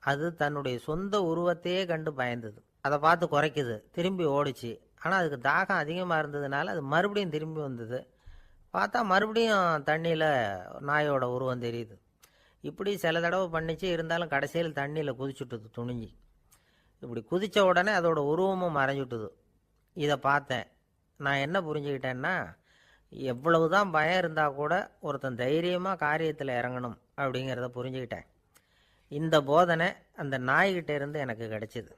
அது தன்னுடைய சொந்த உருவத்தையே கண்டு பயந்தது. அதை பார்த்து குறைக்குது, திரும்பி ஓடிச்சு. ஆனால் அதுக்கு தாகம் அதிகமாக இருந்ததுனால அது மறுபடியும் திரும்பி வந்தது. பார்த்தா மறுபடியும் தண்ணியில் நாயோட உருவம் தெரியுது. இப்படி சில தடவை பண்ணிச்சு. இருந்தாலும் கடைசியில் தண்ணியில் குதிச்சுட்டுது துணிஞ்சி. இப்படி குதித்த உடனே அதோட உருவமும் மறைஞ்சுட்டுது. இதை பார்த்தேன். நான் என்ன புரிஞ்சுக்கிட்டேன்னா, எவ்வளவு தான் பயம் இருந்தால் கூட ஒருத்தன் தைரியமாக காரியத்தில் இறங்கணும் அப்படிங்கிறத புரிஞ்சுக்கிட்டேன். இந்த போதனை அந்த நாய்கிட்ட இருந்து எனக்கு கிடைச்சிது.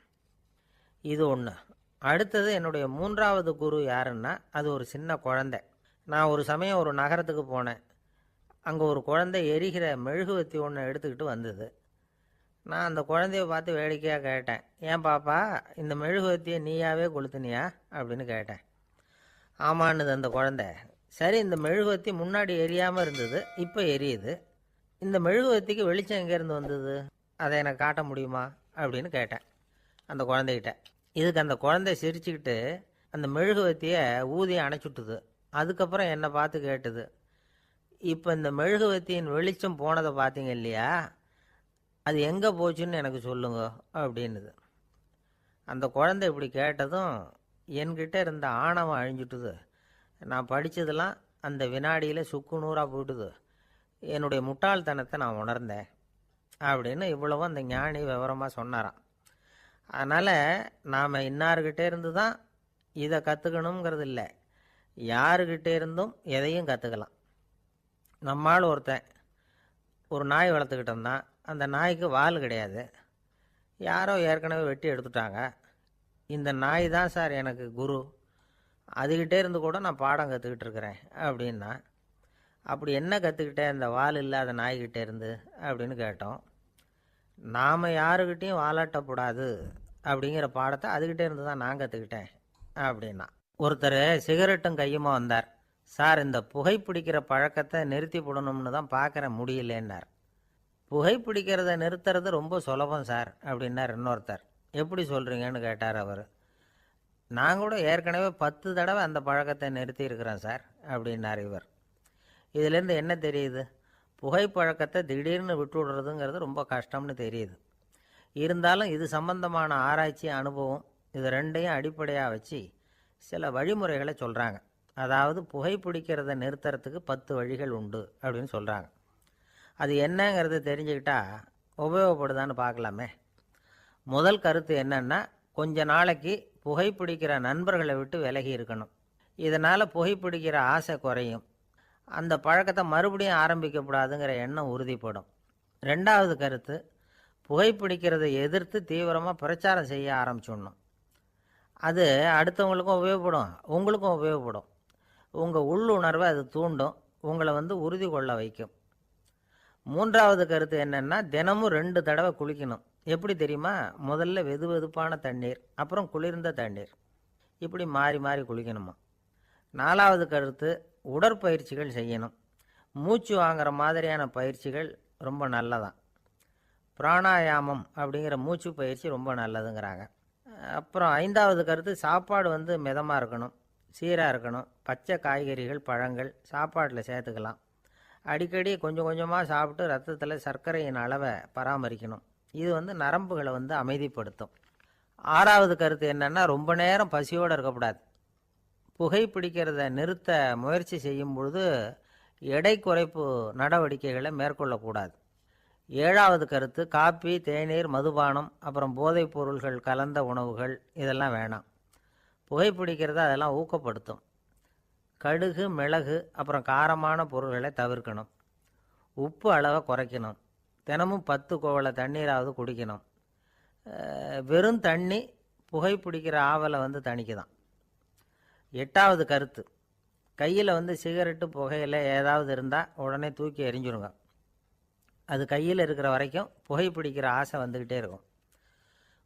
இது ஒன்று. அடுத்தது என்னுடைய 3வது குரு யாருன்னா அது ஒரு சின்ன குழந்தை. நான் ஒரு சமயம் ஒரு நகரத்துக்கு போனேன். அங்கே ஒரு குழந்தை எரிகிற மெழுகுவத்தி ஒன்று எடுத்துக்கிட்டு வந்தது. நான் அந்த குழந்தைய பார்த்து வேடிக்கையாக கேட்டேன், ஏன் பாப்பா, இந்த மெழுகுவத்தியை நீயாவே கொளுத்துனியா அப்படின்னு கேட்டேன். ஆமான்னுது அந்த குழந்தை. சரி, இந்த மெழுகுவத்தி முன்னாடி எரியாமல் இருந்தது, இப்போ எரியுது. இந்த மெழுகுவத்திக்கு வெளிச்சம் எங்கேருந்து வந்தது, அதை எனக்கு காட்ட முடியுமா அப்படின்னு கேட்டேன் அந்த குழந்தைகிட்ட. இதுக்கு அந்த குழந்தை சிரிச்சுக்கிட்டு அந்த மெழுகுவத்தியை ஊதி அணைச்சுட்டுது. அதுக்கப்புறம் என்னை பார்த்து கேட்டுது, இப்போ இந்த மெழுகுவத்தியின் வெளிச்சம் போனதை பார்த்தீங்க இல்லையா, அது எங்கே போச்சுன்னு எனக்கு சொல்லுங்க அப்படின்னுது. அந்த குழந்தை இப்படி கேட்டதும் என்கிட்ட இருந்த ஆணவம் அழிஞ்சுட்டுது. நான் படித்ததெல்லாம் அந்த வினாடியில் சுக்கு நூறாக போயிட்டுது. என்னுடைய முட்டாள்தனத்தை நான் உணர்ந்தேன் அப்படின்னு இவ்வளவும் அந்த ஞானி விவரமாக சொன்னாராம். அதனால் நாம் இன்னார்கிட்டே இருந்து தான் இதை கற்றுக்கணுங்கிறது இல்லை, யாருக்கிட்டே இருந்தும் எதையும் கற்றுக்கலாம். நம்மால் ஒருத்தன் ஒரு நாய் வளர்த்துக்கிட்டு இருந்தான். அந்த நாய்க்கு வால் கிடையாது. யாரோ ஏற்கனவே வெட்டி எடுத்துட்டாங்க. இந்த நாய் தான் சார் எனக்கு குரு, அதுக்கிட்டே இருந்து கூட நான் பாடம் கற்றுக்கிட்டு இருக்கிறேன் அப்படின்னா. அப்படி என்ன கற்றுக்கிட்டேன் இந்த வால் இல்லாத நாய்கிட்டே இருந்து அப்படின்னு கேட்டோம். நாம் யாருக்கிட்டையும் வாலாட்டக்கூடாது அப்படிங்கிற பாடத்தை அதுக்கிட்டே இருந்து தான் நான் கற்றுக்கிட்டேன் அப்படின்னா. ஒருத்தர் சிகரெட்டும் கையுமா வந்தார். சார், இந்த புகைப்பிடிக்கிற பழக்கத்தை நிறுத்தி போடணும்னு தான் பார்க்குறேன், முடியலன்னார். புகைப்பிடிக்கிறத நிறுத்துறது ரொம்ப சுலபம் சார் அப்படின்னார் இன்னொருத்தர். எப்படி சொல்கிறீங்கன்னு கேட்டார் அவர். நான் கூட ஏற்கனவே 10 தடவை அந்த பழக்கத்தை நிறுத்தி இருக்கிறேன் சார் அப்படின்னார் இவர். இதிலேருந்து என்ன தெரியுது, புகைப்பழக்கத்தை திடீர்னு விட்டு விடுறதுங்கிறது ரொம்ப கஷ்டம்னு தெரியுது. இருந்தாலும் இது சம்பந்தமான ஆராய்ச்சி, அனுபவம், இது ரெண்டையும் அடிப்படையாக வச்சு சில வழிமுறைகளை சொல்கிறாங்க. அதாவது புகைப்பிடிக்கிறத நிறுத்துறதுக்கு 10 வழிகள் உண்டு அப்படின்னு சொல்கிறாங்க. அது என்னங்கிறது தெரிஞ்சுக்கிட்டா உபயோகப்படுதான்னு பார்க்கலாமே. முதல் கருத்து என்னன்னா, கொஞ்ச நாளைக்கு புகைப்பிடிக்கிற நண்பர்களை விட்டு விலகி இருக்கணும். இதனால் புகைப்பிடிக்கிற ஆசை குறையும். அந்த பழக்கத்தை மறுபடியும் ஆரம்பிக்கக்கூடாதுங்கிற எண்ணம் உறுதிப்படும். 2வது கருத்து, புகைப்பிடிக்கிறதை எதிர்த்து தீவிரமாக பிரச்சாரம் செய்ய ஆரம்பிச்சிடணும். அது அடுத்தவங்களுக்கும் உபயோகப்படும், உங்களுக்கும் உபயோகப்படும். உங்கள் உள்ளுணர்வை அது தூண்டும், உங்களை உறுதி கொள்ள வைக்கும். மூன்றாவது கருத்து என்னன்னா, தினமும் 2 தடவை குளிக்கணும். எப்படி தெரியுமா? முதல்ல வெதுவெதுப்பான தண்ணீர், அப்புறம் குளிர்ந்த தண்ணீர், இப்படி மாறி மாறி குளிக்கணுமா. 4வது கருத்து, உடற்பயிற்சிகள் செய்யணும். மூச்சு வாங்குற மாதிரியான பயிற்சிகள் ரொம்ப நல்லதான். பிராணாயாமம் அப்படிங்கிற மூச்சு பயிற்சி ரொம்ப நல்லதுங்கிறாங்க. அப்புறம் 5வது கருத்து, சாப்பாடு மிதமாக இருக்கணும், சீராக இருக்கணும். பச்சை காய்கறிகள், பழங்கள் சாப்பாட்டில் சேர்த்துக்கலாம். அடிக்கடி கொஞ்சம் கொஞ்சமாக சாப்பிட்டு ரத்தத்தில் சர்க்கரையின் அளவை பராமரிக்கணும். இது நரம்புகளை அமைதிப்படுத்தும். 6வது கருத்து என்னென்னா, ரொம்ப நேரம் பசியோடு இருக்கக்கூடாது. புகைப்பிடிக்கிறத நிறுத்த முயற்சி செய்யும் பொழுது எடை குறைப்பு நடவடிக்கைகளை மேற்கொள்ளக்கூடாது. 7வது கருத்து, காப்பி, தேநீர், மதுபானம், அப்புறம் போதைப் பொருள்கள் கலந்த உணவுகள் இதெல்லாம் வேணாம். புகைப்பிடிக்கிறத அதெல்லாம் ஊக்கப்படுத்தும். கடுகு, மிளகு, அப்புறம் காரமான பொருள்களை தவிர்க்கணும். உப்பு அளவை குறைக்கணும். தினமும் 10 குவளை தண்ணீராவது குடிக்கணும். வெறும் தண்ணி புகைப்பிடிக்கிற ஆவலை தணிக்குதான். 8வது கருத்து, கையில் சிகரெட்டு, புகையில ஏதாவது இருந்தால் உடனே தூக்கி எறிஞ்சிருங்க. அது கையில் இருக்கிற வரைக்கும் புகைப்பிடிக்கிற ஆசை வந்துக்கிட்டே இருக்கும்.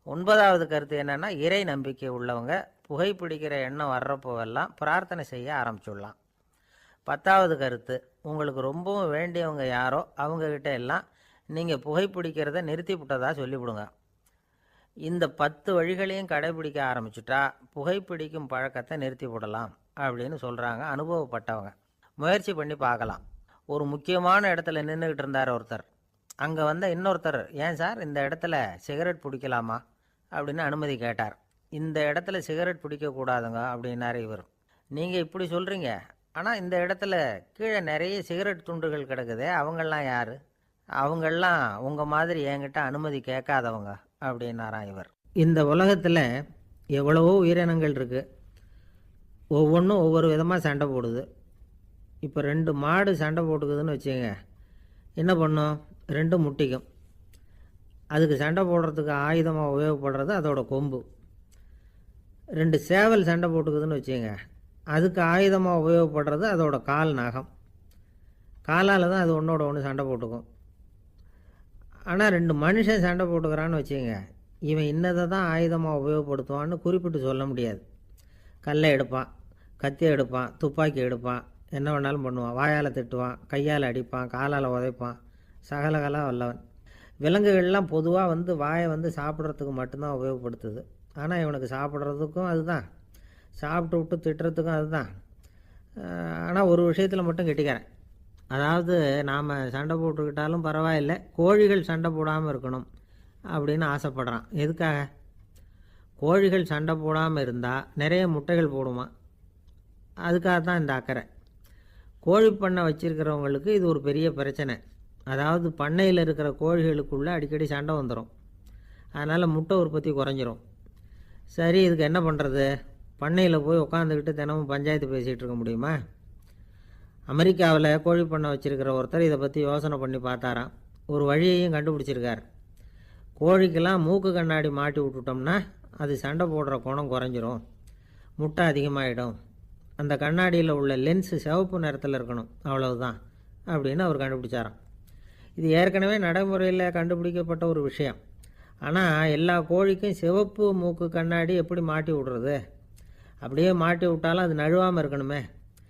9வது கருத்து என்னென்னா, இறை நம்பிக்கை உள்ளவங்க புகைப்பிடிக்கிற எண்ணம் வர்றப்போவெல்லாம் பிரார்த்தனை செய்ய ஆரம்பிச்சுடலாம். 10வது கருத்து, உங்களுக்கு ரொம்பவும் வேண்டியவங்க யாரோ அவங்கக்கிட்ட எல்லாம் நீங்கள் புகைப்பிடிக்கிறத நிறுத்தி விட்டதா சொல்லிவிடுங்க. இந்த 10 வழிகளையும் கடைபிடிக்க ஆரம்பிச்சுட்டா புகைப்பிடிக்கும் பழக்கத்தை நிறுத்தி விடலாம் அப்படின்னு சொல்கிறாங்க அனுபவப்பட்டவங்க. முயற்சி பண்ணி பார்க்கலாம். ஒரு முக்கியமான இடத்துல நின்றுக்கிட்டு இருந்தார் ஒருத்தர். அங்கே இன்னொருத்தர், ஏன் சார் இந்த இடத்துல சிகரெட் பிடிக்கலாமா அப்படின்னு அனுமதி கேட்டார். இந்த இடத்துல சிகரெட் பிடிக்கக்கூடாதுங்க அப்படின்னாரு இவர். நீங்கள் இப்படி சொல்கிறீங்க, ஆனால் இந்த இடத்துல கீழே நிறைய சிகரெட் துண்டுகள் கிடக்குதே, அவங்கெல்லாம் யார்? அவங்கெல்லாம் உங்கள் மாதிரி என்கிட்ட அனுமதி கேட்காதவங்க அப்படின்னாராம் இவர். இந்த உலகத்தில் எவ்வளவோ உயிரினங்கள் இருக்குது. ஒவ்வொன்றும் ஒவ்வொரு விதமாக சண்டை போடுது. இப்போ 2 மாடு சண்டை போட்டுக்குதுன்னு வச்சுங்க, என்ன பண்ணும்? 2 முட்டிக்கும். அதுக்கு சண்டை போடுறதுக்கு ஆயுதமாக உபயோகப்படுறது அதோட கொம்பு. 2 சேவல் சண்டை போட்டுக்குதுன்னு வச்சுங்க, அதுக்கு ஆயுதமாக உபயோகப்படுறது அதோட கால் நகம். காலால் தான் அது ஒன்றோட ஒன்று சண்டை போட்டுக்கும். ஆனால் 2 மனுஷன் சண்டை போட்டுக்கிறான்னு வச்சுங்க, இவன் இன்னதை தான் ஆயுதமாக உபயோகப்படுத்துவான்னு குறிப்பிட்டு சொல்ல முடியாது. கல்லை எடுப்பான், கத்தி எடுப்பான், துப்பாக்கி எடுப்பான், என்ன வேணாலும் பண்ணுவான். வாயால் திட்டுவான், கையால் அடிப்பான், காலால் உதைப்பான், சகலகலா வல்லவன். விலங்குகள்லாம் பொதுவாக வாயை சாப்பிட்றதுக்கு மட்டும்தான் உபயோகப்படுத்துது. ஆனால் இவனுக்கு சாப்பிட்றதுக்கும் அதுதான், சாப்பிட்டு விட்டு திட்டுறதுக்கும் அதுதான். ஆனால் ஒரு விஷயத்தில் மட்டும் கெட்டிக்கிறேன். அதாவது நாம் சண்டை போட்டுக்கிட்டாலும் பரவாயில்லை, கோழிகள் சண்டை போடாமல் இருக்கணும் அப்படின்னு ஆசைப்படுறான். எதுக்காக? கோழிகள் சண்டை போடாமல் இருந்தால் நிறைய முட்டைகள் போடுமா, அதுக்காக தான் இந்த அக்கறை. கோழி பண்ணை வச்சுருக்கிறவங்களுக்கு இது ஒரு பெரிய பிரச்சனை. அதாவது பண்ணையில் இருக்கிற கோழிகளுக்குள்ளே அடிக்கடி சண்டை வந்துடும். அதனால் முட்டை உற்பத்தி குறைஞ்சிரும். சரி, இதுக்கு என்ன பண்ணுறது? பண்ணையில் போய் உட்காந்துக்கிட்டு தினமும் பஞ்சாயத்து பேசிகிட்டு இருக்க முடியுமா? அமெரிக்காவில் கோழி பண்ணை வச்சுருக்கிற ஒருத்தர் இதை பற்றி யோசனை பண்ணி பார்த்தாராம். ஒரு வழியையும் கண்டுபிடிச்சிருக்கார். கோழிக்கெல்லாம் மூக்கு கண்ணாடி மாட்டி விட்டுட்டோம்னா அது சண்டை போடுற குணம் குறைஞ்சிரும், முட்டை அதிகமாகிடும். அந்த கண்ணாடியில் உள்ள லென்ஸு சிவப்பு நிறத்தில் இருக்கணும், அவ்வளவுதான் அப்படின்னு அவர் கண்டுபிடிச்சாராம். இது ஏற்கனவே நடைமுறையில் கண்டுபிடிக்கப்பட்ட ஒரு விஷயம். ஆனால் எல்லா கோழிக்கும் சிவப்பு மூக்கு கண்ணாடி எப்படி மாட்டி விடுறது? அப்படியே மாட்டி விட்டாலும் அது நழுவாமல் இருக்கணுமே.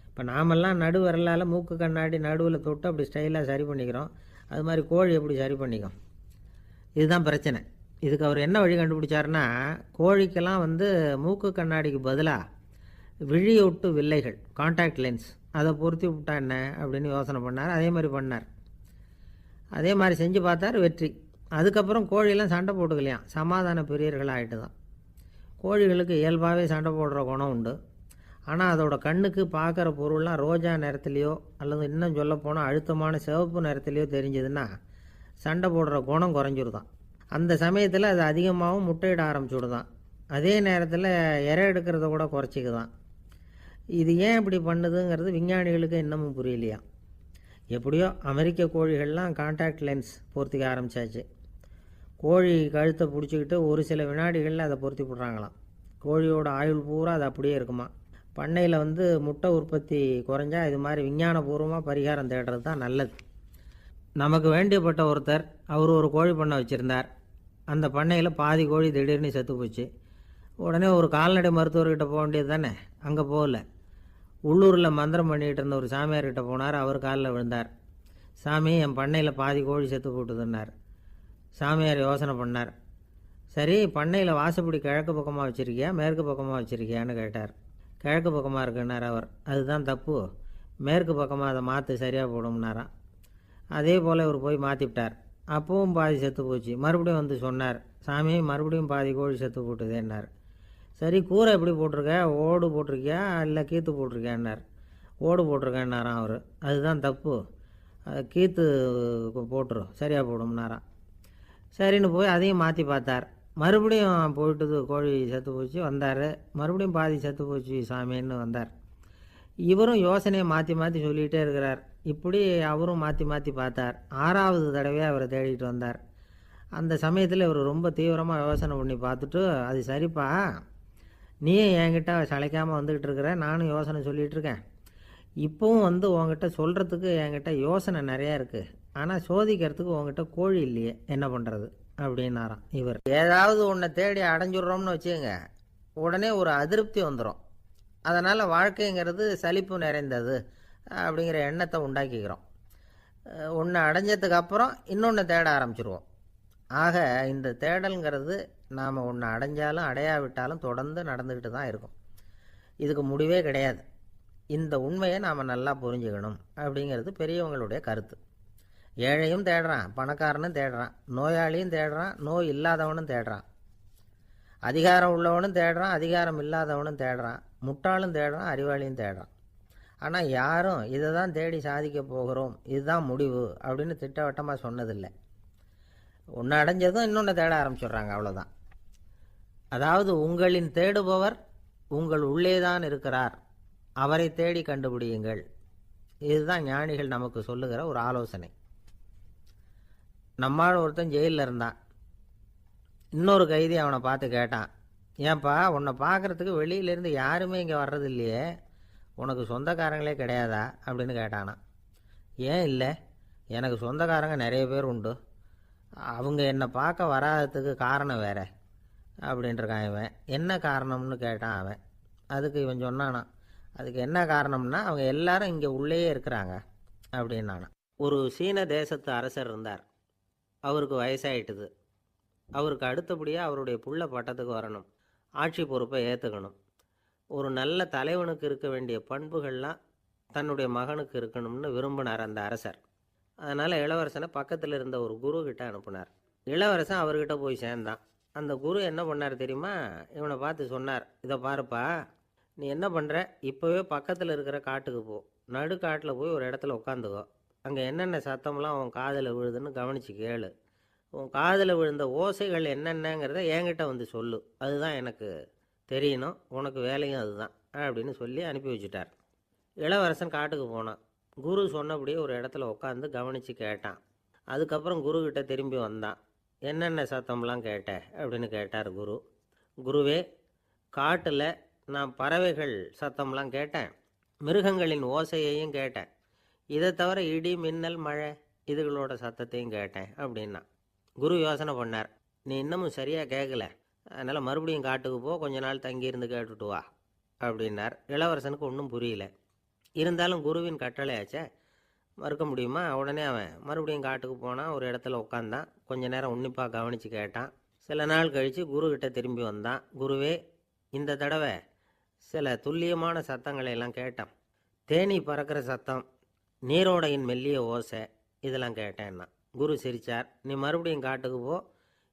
இப்போ நாமெல்லாம் நடு விரலால் மூக்கு கண்ணாடி நடுவில் தொட்டு அப்படி ஸ்டைலாக சரி பண்ணிக்கிறோம். அது மாதிரி கோழி எப்படி சரி பண்ணிக்கும்? இதுதான் பிரச்சனை. இதுக்கு அவர் என்ன வழி கண்டுபிடிச்சாருன்னா, கோழிக்கெல்லாம் மூக்கு கண்ணாடிக்கு பதிலாக விழியொட்டு வில்லைகள், கான்டாக்ட் லென்ஸ், அதை பொருத்தி விட்டா என்ன அப்படின்னு யோசனை பண்ணார். அதே மாதிரி பண்ணார். அதே மாதிரி செஞ்சு பார்த்தார், வெற்றி. அதுக்கப்புறம் கோழியெல்லாம் சண்டை போட்டுக்கலையாம், சமாதான பிரியர்கள் ஆகிட்டு தான். கோழிகளுக்கு இயல்பாகவே சண்டை போடுற குணம் உண்டு. ஆனால் அதோட கண்ணுக்கு பார்க்குற பொருள்லாம் ரோஜா நிறத்துலையோ அல்லது இன்னும் சொல்லப்போனால் அழுத்தமான சிவப்பு நிறத்துலையோ தெரிஞ்சதுன்னா சண்டை போடுற குணம் குறைஞ்சிருதான். அந்த சமயத்தில் அது அதிகமாகவும் முட்டையிட ஆரம்பிச்சுடுதான். அதே நேரத்தில் இறை எடுக்கிறத கூட குறைச்சிக்குதான். இது ஏன் இப்படி பண்ணுதுங்கிறது விஞ்ஞானிகளுக்கு இன்னமும் புரியலையா. எப்படியோ அமெரிக்க கோழிகள்லாம் கான்டாக்ட் லென்ஸ் பொருத்திக்க ஆரம்பித்தாச்சு. கோழி கழுத்தை பிடிச்சிக்கிட்டு ஒரு சில வினாடிகளில் அதை பொருத்தி விட்றாங்களாம். கோழியோட ஆயுள் பூரா அது அப்படியே இருக்குமா. பண்ணையில் முட்டை உற்பத்தி குறைஞ்சா இது மாதிரி விஞ்ஞானபூர்வமாக பரிகாரம் தேடுறது தான் நல்லது. நமக்கு வேண்டியப்பட்ட ஒருத்தர் அவர் ஒரு கோழி பண்ணை வச்சுருந்தார். அந்த பண்ணையில் பாதி கோழி திடீர்னு செத்து போச்சு. உடனே ஒரு கால்நடை மருத்துவர்கிட்ட போக வேண்டியது தானே. அங்கே போகல. உள்ளூரில் மந்திரம் பண்ணிகிட்டு இருந்த ஒரு சாமியார்கிட்ட போனார். அவர் காலில் விழுந்தார். சாமி, என் பண்ணையில் பாதி கோழி செத்து போட்டுதுன்னார். சாமியார் யோசனை பண்ணார். சரி, பண்ணையில் வாசப்படி கிழக்கு பக்கமாக வச்சுருக்கியா மேற்கு பக்கமாக வச்சுருக்கியான்னு கேட்டார். கிழக்கு பக்கமாக இருக்குன்னார் அவர். அதுதான் தப்பு, மேற்கு பக்கமாக அதை மாற்று சரியாக போடும்னாராம். அதே போல் இவர் போய் மாற்றிவிட்டார். அப்பவும் பாதி செத்து போச்சு. மறுபடியும் வந்து சொன்னார், சாமி மறுபடியும் பாதி கோழி செத்து போட்டுதேன்னார். சரி, கூரை எப்படி போட்டிருக்க, ஓடு போட்டிருக்கியா இல்லை கீத்து போட்டிருக்கியான்னார். ஓடு போட்டிருக்கேன்னாராம் அவர். அதுதான் தப்பு, கீத்து போட்டுரும் சரியாக போடும்னாராம். சரின்னு போய் அதையும் மாற்றி பார்த்தார். மறுபடியும் போயிட்டுது, கோழி செத்து போச்சு. வந்தார். மறுபடியும் பாதி செத்து போச்சு சாமின்னு வந்தார். இவரும் யோசனையை மாற்றி மாற்றி சொல்லிகிட்டே இருக்கிறார். இப்படி அவரும் மாற்றி மாற்றி பார்த்தார். 6வது தடவையாக அவரை தேடிட்டு வந்தார். அந்த சமயத்தில் இவர் ரொம்ப தீவிரமாக யோசனை பண்ணி பார்த்துட்டு, அது சரிப்பா, நீயும் என்கிட்ட சளைக்காமல் வந்துக்கிட்டு இருக்கிற, நானும் யோசனை சொல்லிகிட்டு இருக்கேன். இப்போவும் வந்து உங்ககிட்ட சொல்கிறதுக்கு என்கிட்ட யோசனை நிறையா இருக்குது. ஆனால் சோதிக்கிறதுக்கு உங்ககிட்ட கோழி இல்லையே, என்ன பண்ணுறது அப்படின்னாராம் இவர். ஏதாவது ஒன்றை தேடி அடைஞ்சிடுறோம்னு வச்சுக்கோங்க, உடனே ஒரு அதிருப்தி வந்துடும். அதனால் வாழ்க்கைங்கிறது சலிப்பு நிறைந்தது அப்படிங்கிற எண்ணத்தை உண்டாக்கிக்கிறோம். ஒன்று அடைஞ்சதுக்கு அப்புறம் இன்னொன்று தேட ஆரம்பிச்சிருவோம். ஆக இந்த தேடல்ங்கிறது நாம் ஒன்று அடைஞ்சாலும் அடையாவிட்டாலும் தொடர்ந்து நடந்துக்கிட்டு தான் இருக்கும். இதுக்கு முடிவே கிடையாது. இந்த உண்மையை நாம் நல்லா புரிஞ்சுக்கணும் அப்படிங்கிறது பெரியவங்களுடைய கருத்து. ஏழையும் தேடுறான், பணக்காரனும் தேடுறான், நோயாளியும் தேடுறான், நோய் இல்லாதவனும் தேடுறான், அதிகாரம் உள்ளவனும் தேடுறான், அதிகாரம் இல்லாதவனும் தேடுறான், முட்டாளும் தேடுறான், அறிவாளியும் தேடுறான். ஆனால் யாரும் இதை தான் தேடி சாதிக்க போகிறோம், இதுதான் முடிவு அப்படின்னு திட்டவட்டமாக சொன்னதில்லை. ஒன்று அடைஞ்சதும் இன்னொன்று தேட ஆரம்பிச்சிடுறாங்க, அவ்வளோதான். அதாவது உங்களின் தேடுபவர் உங்கள் உள்ளே தான் இருக்கிறார், அவரை தேடி கண்டுபிடியுங்கள். இதுதான் ஞானிகள் நமக்கு சொல்லுகிற ஒரு ஆலோசனை. நம்மால் ஒருத்தன் ஜெயிலில் இருந்தான். இன்னொரு கைதி அவனை பார்த்து கேட்டான், ஏன்பா உன்னை பார்க்குறதுக்கு வெளியிலேருந்து யாருமே இங்கே வர்றது இல்லையே, உனக்கு சொந்தக்காரங்களே கிடையாதா அப்படின்னு கேட்டானான். ஏன் இல்லை, எனக்கு சொந்தக்காரங்க நிறைய பேர் உண்டு, அவங்க என்னை பார்க்க வராததுக்கு காரணம் வேற அப்படின்ட்டுருக்கான் இவன். என்ன காரணம்னு கேட்டான் அவன். அதுக்கு இவன் சொன்னானான், அதுக்கு என்ன காரணம்னா அவங்க எல்லாரும் இங்கே உள்ளேயே இருக்கிறாங்க அப்படின்னானா. ஒரு சீன தேசத்து அரசர் இருந்தார். அவருக்கு வயசாயிட்டுது. அவருக்கு அடுத்தபடியாக அவருடைய புள்ள பட்டத்துக்கு வரணும், ஆட்சி பொறுப்பை ஏற்றுக்கணும். ஒரு நல்ல தலைவனுக்கு இருக்க வேண்டிய பண்புகள்லாம் தன்னுடைய மகனுக்கு இருக்கணும்னு விரும்பினார் அந்த அரசர். அதனால் இளவரசனை பக்கத்தில் இருந்த ஒரு குரு கிட்ட அனுப்புனார். இளவரசன் அவர்கிட்ட போய் சேர்ந்தான். அந்த குரு என்ன பண்ணார் தெரியுமா, இவனை பார்த்து சொன்னார், இதை பாருப்பா, நீ என்ன பண்ணுற, இப்போவே பக்கத்தில் இருக்கிற காட்டுக்கு போ, நடுக்காட்டில் போய் ஒரு இடத்துல உட்காந்துக்கோ, அங்கே என்னென்ன சத்தம்லாம் உன் காதில் விழுதுன்னு கவனித்து கேளு, உன் காதில் விழுந்த ஓசைகள் என்னென்னங்கிறத என்கிட்ட வந்து சொல்லு, அதுதான் எனக்கு தெரியணும், உனக்கு வேலையும் அதுதான் அப்படின்னு சொல்லி அனுப்பி வச்சுட்டார். இளவரசன் காட்டுக்கு போனான். குரு சொன்னபடியே ஒரு இடத்துல உட்காந்து கவனித்து கேட்டான். அதுக்கப்புறம் குருக்கிட்ட திரும்பி வந்தான். என்னென்ன சத்தம்லாம் கேட்ட அப்படின்னு கேட்டார் குரு. குருவே, காட்டில் நான் பறவைகள் சத்தம்லாம் கேட்டேன், மிருகங்களின் ஓசையையும் கேட்டேன், இதை தவிர இடி மின்னல் மழை இதுகளோட சத்தத்தையும் கேட்டேன் அப்படின்னா. குரு யோசனை பண்ணார், நீ இன்னமும் சரியாக கேட்கல, அதனால் மறுபடியும் காட்டுக்கு போ, கொஞ்ச நாள் தங்கியிருந்து கேட்டுட்டு வா அப்படின்னார். இளவரசனுக்கு ஒன்றும் புரியல. இருந்தாலும் குருவின் கட்டளையாச்சே, மறுக்க முடியுமா? உடனே அவன் மறுபடியும் காட்டுக்கு போனான். ஒரு இடத்துல உட்காந்தான். கொஞ்ச நேரம் உன்னிப்பாக கவனித்து கேட்டான். சில நாள் கழித்து குருக்கிட்ட திரும்பி வந்தான். குருவே, இந்த தடவை சில துல்லியமான சத்தங்களை எல்லாம் கேட்டான். தேனி பறக்கிற சத்தம், நீரோடையின் மெல்லிய ஓசை, இதெல்லாம் கேட்டேன்னா. குரு சிரித்தார். நீ மறுபடியும் காட்டுக்கு போ,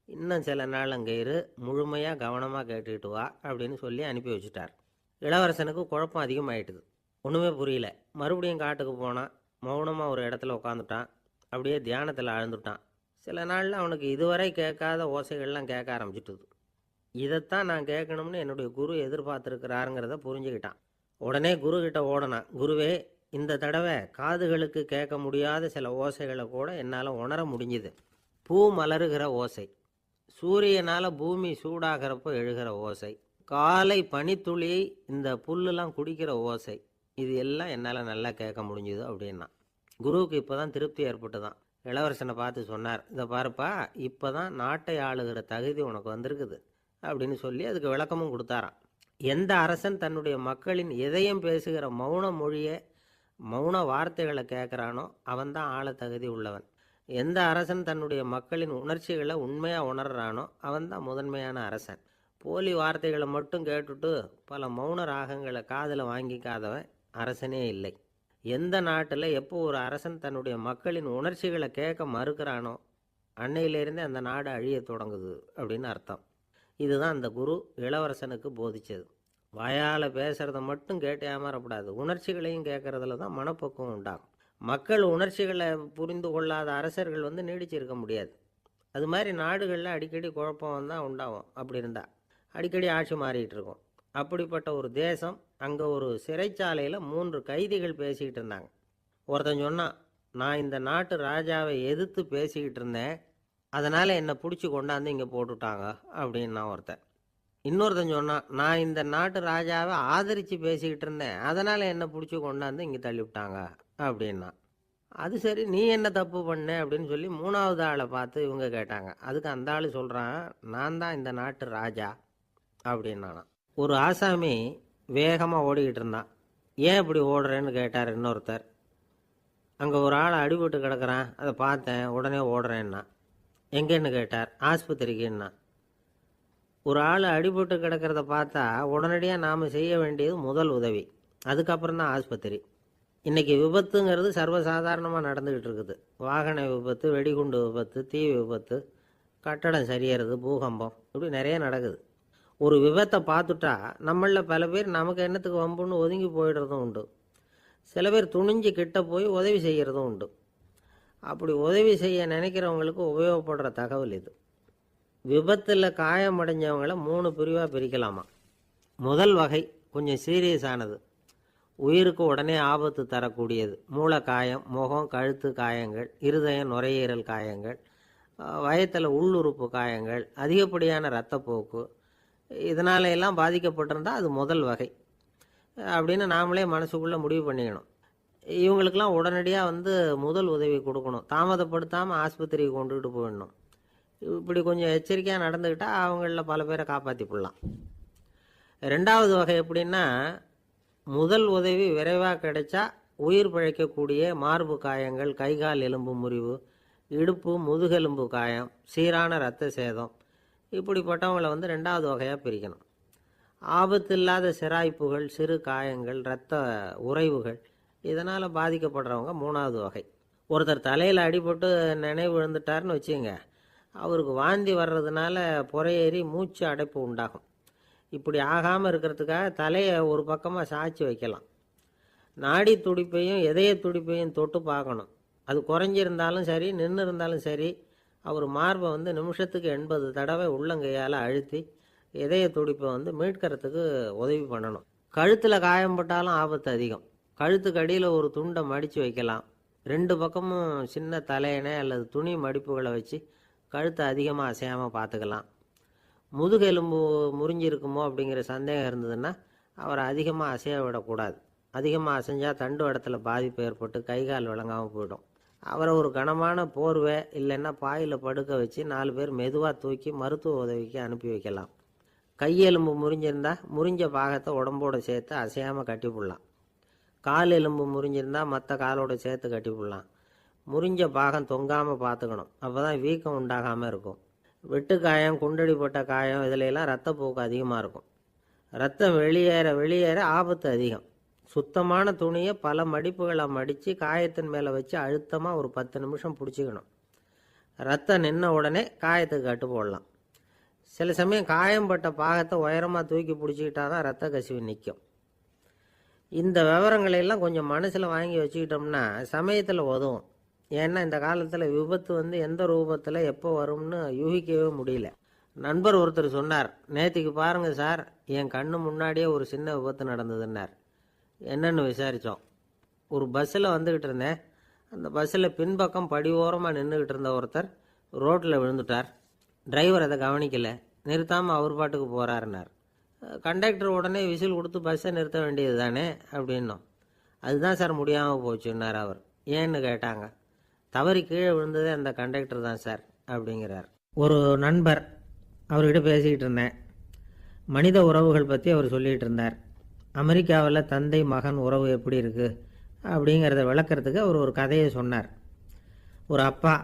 இன்னும் சில நாள் அங்கே இரு, முழுமையாக கவனமாக கேட்டுக்கிட்டு வா அப்படின்னு சொல்லி அனுப்பி வச்சுட்டார். இளவரசனுக்கு குழப்பம் அதிகமாயிட்டுது. ஒன்றுமே புரியல. மறுபடியும் காட்டுக்கு போனான். மௌனமாக ஒரு இடத்துல உட்காந்துட்டான். அப்படியே தியானத்தில் ஆழ்ந்துட்டான். சில நாளில் அவனுக்கு இதுவரை கேட்காத ஓசைகள்லாம் கேட்க ஆரம்பிச்சிட்டுது. இதைத்தான் நான் கேட்கணும்னு என்னுடைய குரு எதிர்பார்த்துருக்கிறாருங்கிறத புரிஞ்சுக்கிட்டான். உடனே குருக்கிட்ட ஓடனான். குருவே, இந்த தடவை காதுகளுக்கு கேட்க முடியாத சில ஓசைகளை கூட என்னால் உணர முடிஞ்சுது. பூ மலருகிற ஓசை, சூரியனால் பூமி சூடாகிறப்போ எழுகிற ஓசை, காலை பனித்துளி இந்த புல்லுலாம் குடிக்கிற ஓசை, இது எல்லாம் என்னால் நல்லா கேட்க முடிஞ்சுது அப்படின்னா. குருவுக்கு இப்போ தான் திருப்தி ஏற்பட்டு தான். இளவரசனை பார்த்து சொன்னார், இதை பாருப்பா, இப்போ தான் நாட்டை ஆளுகிற தகுதி உனக்கு வந்திருக்குது அப்படின்னு சொல்லி அதுக்கு விளக்கமும் கொடுத்தாராம். எந்த அரசன் தன்னுடைய மக்களின் இதயம் பேசுகிற மௌன மொழியை மௌன வார்த்தைகளை கேட்குறானோ அவன்தான் ஆள தகுதி உள்ளவன். எந்த அரசன் தன்னுடைய மக்களின் உணர்ச்சிகளை உண்மையாக உணர்றானோ அவன்தான் முதன்மையான அரசன். போலி வார்த்தைகளை மட்டும் கேட்டுட்டு பல மௌன ராகங்களை காதில் வாங்கிக்காதவன் அரசனே இல்லை. எந்த நாட்டில் எப்போ ஒரு அரசன் தன்னுடைய மக்களின் உணர்ச்சிகளை கேட்க மறுக்கிறானோ அன்னையிலேருந்தே அந்த நாடு அழிய தொடங்குது அப்படின்னு அர்த்தம். இதுதான் அந்த குரு இளவரசனுக்கு போதிச்சது. வாயால் பேசுகிறத மட்டும் கேட்டு ஏமாறக்கூடாது, உணர்ச்சிகளையும் கேட்குறதுல தான் மனப்பக்குவம் உண்டாகும். மக்கள் உணர்ச்சிகளை புரிந்து கொள்ளாத அரசர்கள் நீடிச்சிருக்க முடியாது. அது மாதிரி நாடுகளில் அடிக்கடி குழப்பம் தான் உண்டாகும். அப்படி இருந்தால் அடிக்கடி ஆட்சி மாறிக்கிட்டு இருக்கும். அப்படிப்பட்ட ஒரு தேசம், அங்கே ஒரு சிறைச்சாலையில் 3 கைதிகள் பேசிக்கிட்டு இருந்தாங்க. ஒருத்தன் சொன்னான், நான் இந்த நாட்டு ராஜாவை எதிர்த்து பேசிக்கிட்டு இருந்தேன், அதனால் என்னை பிடிச்சி கொண்டாந்து இங்கே போட்டுட்டாங்க அப்படின்னா ஒருத்தன். இன்னொருத்தன் சொன்னான், நான் இந்த நாட்டு ராஜாவை ஆதரித்து பேசிக்கிட்டு இருந்தேன், அதனால் என்னை பிடிச்சி கொண்டாந்து இங்கே தள்ளிவிட்டாங்க அப்படின்னா. அது சரி, நீ என்ன தப்பு பண்ண அப்படின்னு சொல்லி 3வது ஆளை பார்த்து இவங்க கேட்டாங்க. அதுக்கு அந்த ஆள் சொல்கிறான், நான் தான் இந்த நாட்டு ராஜா அப்படின்னானா. ஒரு ஆசாமி வேகமாக ஓடிக்கிட்டு இருந்தான். ஏன் இப்படி ஓடுறேன்னு கேட்டார் இன்னொருத்தர். அங்கே ஒரு ஆள் அடிபட்டு கிடக்கிறான், அதை பார்த்தேன், உடனே ஓடுறேன்னா. எங்கேன்னு கேட்டார். ஆஸ்பத்திரிக்குன்னா. ஒரு ஆள் அடிபட்டு கிடக்கிறத பார்த்தா உடனடியாக நாம் செய்ய வேண்டியது முதல் உதவி, அதுக்கப்புறம் தான் ஆஸ்பத்திரி. இன்றைக்கி விபத்துங்கிறது சர்வசாதாரணமாக நடந்துக்கிட்டு இருக்குது. வாகன விபத்து, வெடிகுண்டு விபத்து, தீ விபத்து, கட்டடம் சரியறது, பூகம்பம், இப்படி நிறைய நடக்குது. ஒரு விபத்தை பார்த்துட்டா நம்மளில் பல பேர் நமக்கு என்னத்துக்கு வம்புன்னு ஒதுங்கி போயிடுறதும் உண்டு. சில பேர் துணிஞ்சு கிட்ட போய் உதவி செய்கிறதும் உண்டு. அப்படி உதவி செய்ய நினைக்கிறவங்களுக்கு உபயோகப்படுற தகவல் இது. விபத்தில் காயமடைஞ்சவங்களை 3 பிரிவாக பிரிக்கலாமா. முதல் வகை கொஞ்சம் சீரியஸானது, உயிருக்கு உடனே ஆபத்து தரக்கூடியது. மூளை காயம், முகம், கழுத்து காயங்கள், இருதயம், நுரையீரல் காயங்கள், வயத்தில் உள்ளுறுப்பு காயங்கள், அதிகப்படியான இரத்தப்போக்கு, இதனால எல்லாம் பாதிக்கப்பட்டிருந்தால் அது முதல் வகை அப்படின்னு நாமளே மனசுக்குள்ளே முடிவு பண்ணிக்கணும். இவங்களுக்கெல்லாம் உடனடியாக முதல் உதவி கொடுக்கணும். தாமதப்படுத்தாமல் ஆஸ்பத்திரிக்கு கொண்டுகிட்டு போயிடணும். இப்படி கொஞ்சம் எச்சரிக்கையாக நடந்துக்கிட்டால் அவங்களில் பல பேரை காப்பாற்றி போடலாம். 2வது வகை எப்படின்னா, முதல் உதவி விரைவாக கிடைச்சா உயிர் பிழைக்கக்கூடிய மார்பு காயங்கள், கைகால் எலும்பு முறிவு, இடுப்பு முதுகெலும்பு காயம், சீரான இரத்த சேதம், இப்படிப்பட்டவங்களை 2வது வகையாக பிரிக்கணும். ஆபத்து இல்லாத சிராய்ப்புகள், சிறு காயங்கள், இரத்த உறைவுகள், இதனால் பாதிக்கப்படுறவங்க 3வது வகை. ஒருத்தர் தலையில் அடிபட்டு நினைவு விழுந்துட்டார்னு வச்சுங்க, அவருக்கு வாந்தி வர்றதுனால புறையேறி மூச்சு அடைப்பு உண்டாகும். இப்படி ஆகாமல் இருக்கிறதுக்காக தலையை ஒரு பக்கமாக சாய்ச்சி வைக்கலாம். நாடி துடிப்பையும் இதய துடிப்பையும் தொட்டு பார்க்கணும். அது குறைஞ்சிருந்தாலும் சரி, நின்று இருந்தாலும் சரி, அவர் மார்பை நிமிஷத்துக்கு 80 தடவை உள்ளங்கையால் அழுத்தி இதய துடிப்பை மீட்கிறதுக்கு உதவி பண்ணணும். கழுத்தில் காயம்பட்டாலும் ஆபத்து அதிகம். கழுத்துக்கு அடியில் ஒரு துண்டை மடித்து வைக்கலாம். 2 பக்கமும் சின்ன தலையணை அல்லது துணி மடிப்புகளை வச்சு கழுத்தை அதிகமாக அசையாமல் பார்த்துக்கலாம். முதுகெலும்பு முறிஞ்சிருக்குமோ அப்படிங்கிற சந்தேகம் இருந்ததுன்னா அவரை அதிகமாக அசைய விடக்கூடாது. அதிகமாக அசைஞ்சால் தண்டு இடத்துல பாதிப்பு ஏற்பட்டு கைகால் விளங்காமல் போயிடும். அவரை ஒரு கனமான போர்வை இல்லைன்னா பாயில் படுக்க வச்சு 4 பேர் மெதுவாக தூக்கி மருத்துவ உதவிக்கு அனுப்பி வைக்கலாம். கையெலும்பு முறிஞ்சிருந்தால் முறிஞ்ச பாகத்தை உடம்போடு சேர்த்து அசையாமல் கட்டி போடலாம். கால் எலும்பு முறிஞ்சிருந்தால் மற்ற காலோடு சேர்த்து கட்டி போடலாம். முறிஞ்ச பாகம் தொங்காமல் பார்த்துக்கணும், அப்போ தான் வீக்கம் உண்டாகாமல் இருக்கும். வெட்டு காயம், குண்டடிப்பட்ட காயம், இதிலெல்லாம் ரத்தப்போக்கு அதிகமாக இருக்கும். ரத்தம் வெளியேற ஆபத்து அதிகம். சுத்தமான துணியை பல மடிப்புகளை மடித்து காயத்தின் மேலே வச்சு அழுத்தமாக ஒரு 10 நிமிஷம் பிடிச்சிக்கணும். ரத்தம் நின்ன உடனே காயத்துக்கு கட்டு போடலாம். சில சமயம் காயம்பட்ட பாகத்தை உயரமாக தூக்கி பிடிச்சிக்கிட்டா தான் ரத்த கசிவு நிற்கும். இந்த விவரங்களையெல்லாம் கொஞ்சம் மனசில் வாங்கி வச்சுக்கிட்டோம்னா சமயத்தில் உதவும். ஏன்னா இந்த காலத்தில் விபத்து எந்த ரூபத்தில் எப்போ வரும்னு யூகிக்கவே முடியல. நண்பர் ஒருத்தர் சொன்னார், நேற்றுக்கு பாருங்கள் சார், என் கண்ணு முன்னாடியே ஒரு சின்ன விபத்து நடந்ததுன்னார். என்னன்னு விசாரித்தோம். ஒரு பஸ்ஸில் வந்துக்கிட்டு இருந்தேன். அந்த பஸ்ஸில் பின்பக்கம் படி ஓரமாக நின்றுக்கிட்டு இருந்த ஒருத்தர் ரோட்டில் விழுந்துட்டார். டிரைவர் அதை கவனிக்கலை, நிறுத்தாமல் அவர் பாட்டுக்கு போகிறாருன்னார். கண்டக்டர் உடனே விசில் கொடுத்து பஸ்ஸை நிறுத்த வேண்டியது தானே அப்படின்னோம். அதுதான் சார் முடியாமல் போச்சுன்னார் அவர். ஏன்னு கேட்டாங்க. தவறி கீழே விழுந்ததே அந்த கண்டக்டர் தான் சார் அப்படிங்கிறார். ஒரு நண்பர் அவர்கிட்ட பேசிக்கிட்டு இருந்தேன். மனித உறவுகள் பற்றி அவர் சொல்லிகிட்டு இருந்தார். அமெரிக்காவில் தந்தை மகன் உறவு எப்படி இருக்குது அப்படிங்கிறத விளக்கறதுக்கு அவர் ஒரு கதையை சொன்னார். ஒரு அப்பா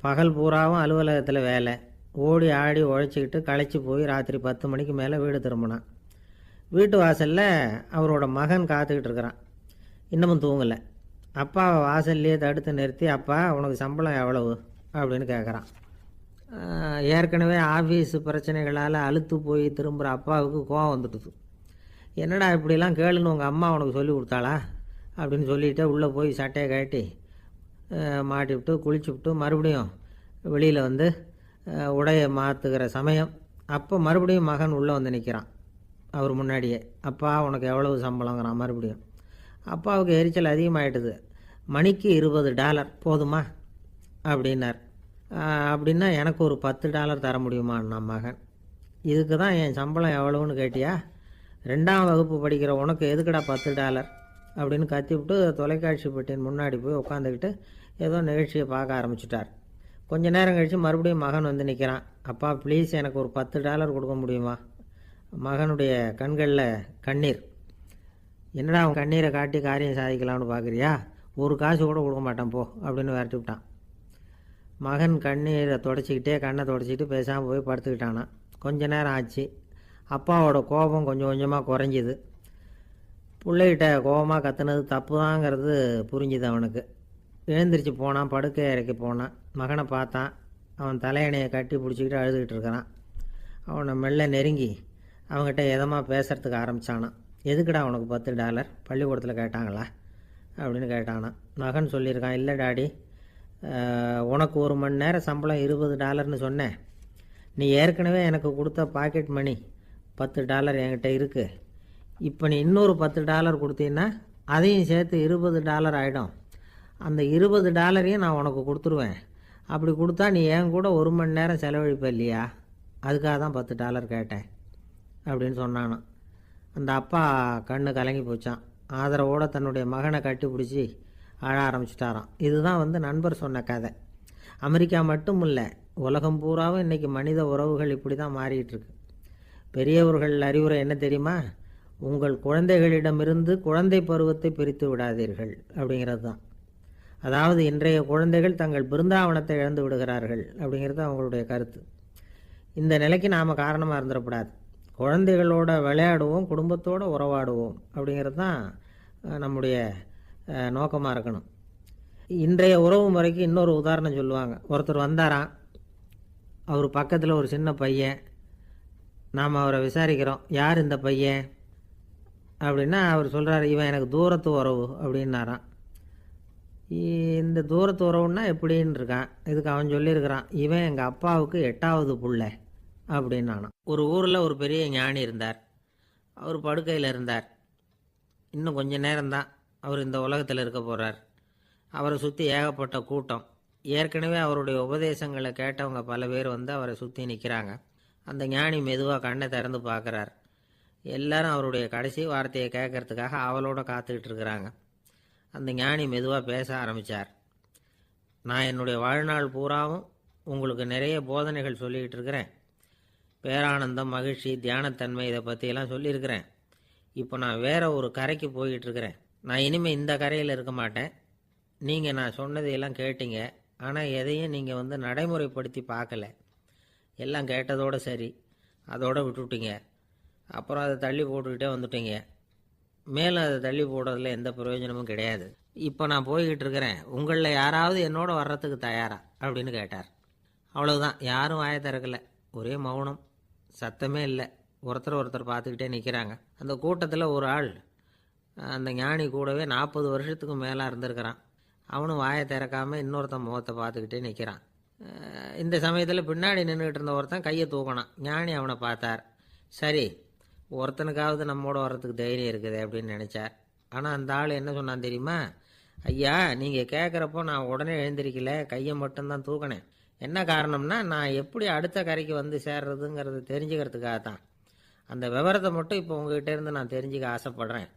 பகல் பூராவும் அலுவலகத்தில் வேலை, ஓடி ஆடி உழைச்சிக்கிட்டு களைச்சி போய் ராத்திரி 10 மணிக்கு மேலே வீடு திரும்பினான். வீட்டு வாசலில் அவரோட மகன் காத்துக்கிட்டு இருக்கிறான். இன்னமும் தூங்கலை. அப்பாவை வாசல்லையே தடுத்து நிறுத்தி, அப்பா உனக்கு சம்பளம் எவ்வளவு அப்படின்னு கேட்குறான். ஏற்கனவே ஆஃபீஸ் பிரச்சனைகளால் அழுத்து போய் திரும்புகிற அப்பாவுக்கு கோவம் வந்துடுது. என்னடா இப்படிலாம் கேளுன்னு உங்கள் அம்மா உனக்கு சொல்லி கொடுத்தாளா அப்படின்னு சொல்லிவிட்டு உள்ளே போய் சட்டையை கட்டி மாட்டி விட்டு குளிச்சு விட்டு மறுபடியும் வெளியில் வந்து உடையை மாற்றுகிற சமயம் அப்போ மறுபடியும் மகன் உள்ளே வந்து நிற்கிறான் அவர் முன்னாடியே. அப்பா உனக்கு எவ்வளவு சம்பளங்கிறான் மறுபடியும். அப்பாவுக்கு எரிச்சல் அதிகமாகிட்டுது. மணிக்கு $20 போதுமா அப்படின்னார். அப்படின்னா எனக்கு ஒரு $10 தர முடியுமான்னா மகன். இதுக்கு தான் என் சம்பளம் எவ்வளவுன்னு கேட்டியா? 2ஆம் வகுப்பு படிக்கிற உனக்கு எதுக்குடா $10 அப்படின்னு கத்திவிட்டு தொலைக்காட்சி பெட்டியின் முன்னாடி போய் உட்காந்துக்கிட்டு ஏதோ நிகழ்ச்சியை பார்க்க ஆரம்பிச்சிட்டார். கொஞ்ச நேரம் கழித்து மறுபடியும் மகன் வந்து நிற்கிறான். அப்பா ப்ளீஸ் எனக்கு ஒரு $10 கொடுக்க முடியுமா? மகனுடைய கண்களில் கண்ணீர். என்னடா அவன் கண்ணீரை காட்டி காரியம் சாதிக்கலாம்னு பார்க்குறியா? ஒரு காசு கூட கொடுக்க மாட்டான் போ அப்படின்னு விரட்டி விட்டான். மகன் கண்ணீரை தொடச்சிக்கிட்டே கண்ணை தொடச்சிக்கிட்டு பேசாமல் போய் படுத்துக்கிட்டானா. கொஞ்ச நேரம் ஆச்சு. அப்பாவோட கோபம் கொஞ்சம் கொஞ்சமாக குறைஞ்சிது. பிள்ளைகிட்ட கோபமாக கத்துனது தப்பு தாங்கிறது புரிஞ்சுது அவனுக்கு. எழுந்திரிச்சு போனான், படுக்கை இறக்கி போனான். மகனை பார்த்தான். அவன் தலையணையை கட்டி பிடிச்சிக்கிட்டு அழுதுகிட்டு இருக்கிறான். அவனை மெல்ல நெருங்கி அவங்ககிட்ட எதமாக பேசுகிறதுக்கு ஆரம்பித்தானான். எதுக்குடா உனக்கு $10 பள்ளிக்கூடத்தில் கேட்டாங்களா அப்படின்னு கேட்டானான். மகன் சொல்லியிருக்கான், இல்லை டாடி, உனக்கு 1 மணி நேரம் சம்பளம் $20ன்னு சொன்னேன். நீ ஏற்கனவே எனக்கு கொடுத்த பாக்கெட் மணி $10 என்கிட்ட இருக்குது. இப்போ நீ இன்னொரு $10 கொடுத்தீங்கன்னா அதையும் சேர்த்து $20 ஆகிடும். அந்த $20 நான் உனக்கு கொடுத்துருவேன். அப்படி கொடுத்தா நீ என் கூட 1 மணி நேரம் செலவழிப்ப இல்லையா? அதுக்காக தான் $10 கேட்டேன் அப்படின்னு சொன்னானான். அந்த அப்பா கண்ணு கலங்கி போச்சான். ஆதரவோடு தன்னுடைய மகனை கட்டி பிடிச்சி அழ ஆரம்பிச்சிட்டாராம். இதுதான் நண்பர் சொன்ன கதை. அமெரிக்கா மட்டும் இல்லை, உலகம் பூராவும் இன்றைக்கி மனித உறவுகள் இப்படி தான் மாறிக்கிட்டு இருக்கு. பெரியவர்கள் அறிவுரை என்ன தெரியுமா? உங்கள் குழந்தைகளிடமிருந்து குழந்தை பருவத்தை பிரித்து விடாதீர்கள் அப்படிங்கிறது தான். அதாவது இன்றைய குழந்தைகள் தங்கள் பிருந்தாவனத்தை இழந்து விடுகிறார்கள் அப்படிங்கிறது அவங்களுடைய கருத்து. இந்த நிலைக்கு நாம் காரணமாக இருந்துடக்கூடாது. குழந்தைகளோட விளையாடுவோம், குடும்பத்தோடு உறவாடுவோம் அப்படிங்கிறது தான் நம்முடைய நோக்கமாக இருக்கணும். இன்றைய உறவு முறைக்கு இன்னொரு உதாரணம் சொல்லுவாங்க. ஒருத்தர் வந்தாராம். அவர் பக்கத்தில் ஒரு சின்ன பையன். நாம் அவரை விசாரிக்கிறோம், யார் இந்த பையன் அப்படின்னா அவர் சொல்கிறார், இவன் எனக்கு தூரத்து உறவு அப்படின்னாராம். இந்த தூரத்து உறவுன்னா எப்படின்னு இருக்கான். இதுக்கு அவன் சொல்லியிருக்கிறான், இவன் எங்கள் அப்பாவுக்கு 8வது புள்ளை அப்படின்னானான். ஒரு ஊரில் ஒரு பெரிய ஞானி இருந்தார். அவர் படுக்கையில் இருந்தார். இன்னும் கொஞ்சம் நேரம்தான் அவர் இந்த உலகத்தில் இருக்க போகிறார். அவரை சுற்றி ஏகப்பட்ட கூட்டம். ஏற்கனவே அவருடைய உபதேசங்களை கேட்டவங்க பல பேர் அவரை சுற்றி நிற்கிறாங்க. அந்த ஞானி மெதுவாக கண்ணை திறந்து பார்க்குறார். எல்லாரும் அவருடைய கடைசி வார்த்தையை கேட்கறதுக்காக அவளோட காத்துக்கிட்டு இருக்கிறாங்க. அந்த ஞானி மெதுவாக பேச ஆரம்பித்தார். நான் என்னுடைய வாழ்நாள் பூராவும் உங்களுக்கு நிறைய போதனைகள் சொல்லிக்கிட்டு இருக்கிறேன். பேரானந்தம், மகிழ்ச்சி, தியானத்தன்மை இதை பற்றியெல்லாம் சொல்லியிருக்கிறேன். இப்போ நான் வேறு ஒரு கரைக்கு போய்கிட்டு இருக்கிறேன். நான் இனிமேல் இந்த கரையில் இருக்க மாட்டேன். நீங்கள் நான் சொன்னதையெல்லாம் கேட்டீங்க, ஆனால் எதையும் நீங்கள் நடைமுறைப்படுத்தி பார்க்கல. எல்லாம் கேட்டதோடு சரி, அதோடு விட்டுவிட்டீங்க. அப்புறம் அதை தள்ளி போட்டுக்கிட்டே வந்துட்டீங்க. மேலும் அதை தள்ளி போடுறதுல எந்த பிரயோஜனமும் கிடையாது. இப்போ நான் போய்கிட்டு இருக்கிறேன். உங்களில் யாராவது என்னோட வர்றதுக்கு தயாரா அப்படின்னு கேட்டார். அவ்வளவுதான். யாரும் வாயை திறக்கலை. ஒரே மௌனம், சத்தமே இல்லை. ஒருத்தர் பார்த்துக்கிட்டே நிற்கிறாங்க. அந்த கூட்டத்தில் ஒரு ஆள் அந்த ஞானி கூடவே 40 வருஷத்துக்கு மேலே இருந்திருக்கிறான். அவனும் வாயை திறக்காமல் இன்னொருத்தன் முகத்தை பார்த்துக்கிட்டே நிற்கிறான். இந்த சமயத்தில் பின்னாடி நின்றுக்கிட்டு இருந்த ஒருத்தன் கையை தூக்கினான். ஞானி அவனை பார்த்தார். சரி, ஒருத்தனுக்காவது நம்மோட வர்றதுக்கு தைரியம் இருக்குது அப்படின்னு நினச்சார். ஆனால் அந்த ஆள் என்ன சொன்னான் தெரியுமா? ஐயா, நீங்கள் கேட்குறப்போ நான் உடனே எழுந்திருக்கல, கையை மட்டும்தான் தூக்கினேன். என்ன காரணம்னா, நான் எப்படி அடுத்த கரைக்கு சேர்றதுங்கிறது தெரிஞ்சுக்கிறதுக்காக தான். அந்த விவரத்தை மட்டும் இப்போ உங்ககிட்ட இருந்து நான் தெரிஞ்சுக்க ஆசைப்பட்றேன்.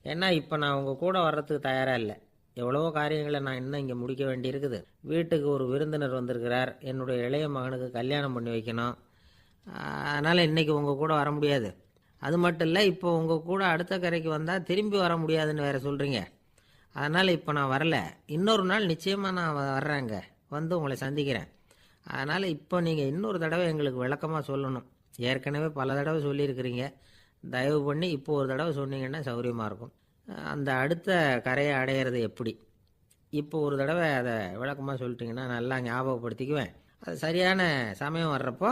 ஏன்னா இப்போ நான் உங்கள் கூட வர்றதுக்கு தயாராக இல்லை. எவ்வளவோ காரியங்களை நான் இன்னும் இங்கே முடிக்க வேண்டியிருக்குது. வீட்டுக்கு ஒரு விருந்தினர் வந்திருக்கிறார், என்னுடைய இளைய மகனுக்கு கல்யாணம் பண்ணி வைக்கணும். அதனால் இன்றைக்கி உங்கள் கூட வர முடியாது. அது மட்டும் இல்லை, இப்போ உங்கள் கூட அடுத்த கரைக்கு வந்தால் திரும்பி வர முடியாதுன்னு வேறு சொல்கிறீங்க. அதனால் இப்போ நான் வரல. இன்னொரு நாள் நிச்சயமாக நான் வர்றேங்க, வந்து உங்களை சந்திக்கிறேன். அதனால் இப்போ நீங்கள் இன்னொரு தடவை எங்களுக்கு விளக்கமாக சொல்லணும். ஏற்கனவே பல தடவை சொல்லியிருக்கிறீங்க. தயவு பண்ணி இப்போ ஒரு தடவை சொன்னீங்கன்னா சௌகரியமாக இருக்கும். அந்த அடுத்த கரையை அடையிறது எப்படி, இப்போ ஒரு தடவை அதை விளக்கமாக சொல்லிட்டிங்கன்னா நல்லா ஞாபகப்படுத்திக்குவேன். அது சரியான சமயம் வர்றப்போ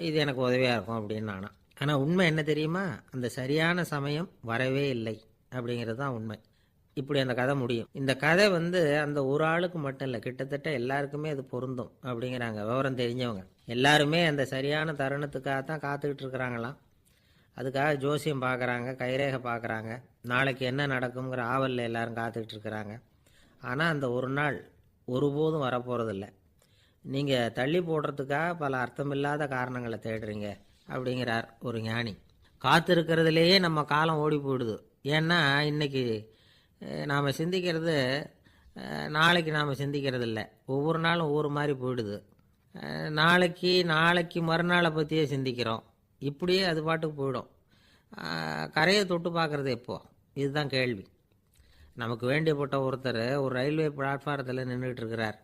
இது எனக்கு உதவியாக இருக்கும் அப்படின்னு நானா. ஆனால் உண்மை என்ன தெரியுமா, அந்த சரியான சமயம் வரவே இல்லை அப்படிங்கிறது தான் உண்மை. இப்படி அந்த கதை முடியும். இந்த கதை அந்த ஒரு ஆளுக்கு மட்டும் இல்லை, கிட்டத்தட்ட எல்லாருக்குமே அது பொருந்தும் அப்படிங்கிறாங்க விவரம் தெரிஞ்சவங்க. எல்லாருமே அந்த சரியான தருணத்துக்காக தான் காத்துக்கிட்டு இருக்கிறாங்களாம். அதுக்காக ஜோசியம் பார்க்குறாங்க, கைரேகை பார்க்குறாங்க, நாளைக்கு என்ன நடக்குங்கிற ஆவலில் எல்லாரும் காத்துக்கிட்டு இருக்கிறாங்க. ஆனால் அந்த ஒரு நாள் ஒருபோதும் வரப்போகிறதில்ல. நீங்கள் தள்ளி போடுறதுக்காக பல அர்த்தமில்லாத காரணங்களை தேடுறீங்க அப்படிங்கிறார் ஒரு ஞானி. காத்திருக்கிறதுலேயே நம்ம காலம் ஓடி போயிடுது. ஏன்னா இன்றைக்கி நாம் சிந்திக்கிறது நாளைக்கு நாம் சிந்திக்கிறது இல்லை. ஒவ்வொரு நாளும் ஒவ்வொரு மாதிரி போயிடுது. நாளைக்கு மறுநாளை பற்றியே சிந்திக்கிறோம். இப்படியே அது பாட்டுக்கு போயிடும். கரையை தொட்டு பார்க்குறது எப்போ, இதுதான் கேள்வி. நமக்கு வேண்டியப்பட்ட ஒருத்தர் ஒரு ரயில்வே பிளாட்ஃபாரத்தில் நின்றுட்டு இருக்கிறார்.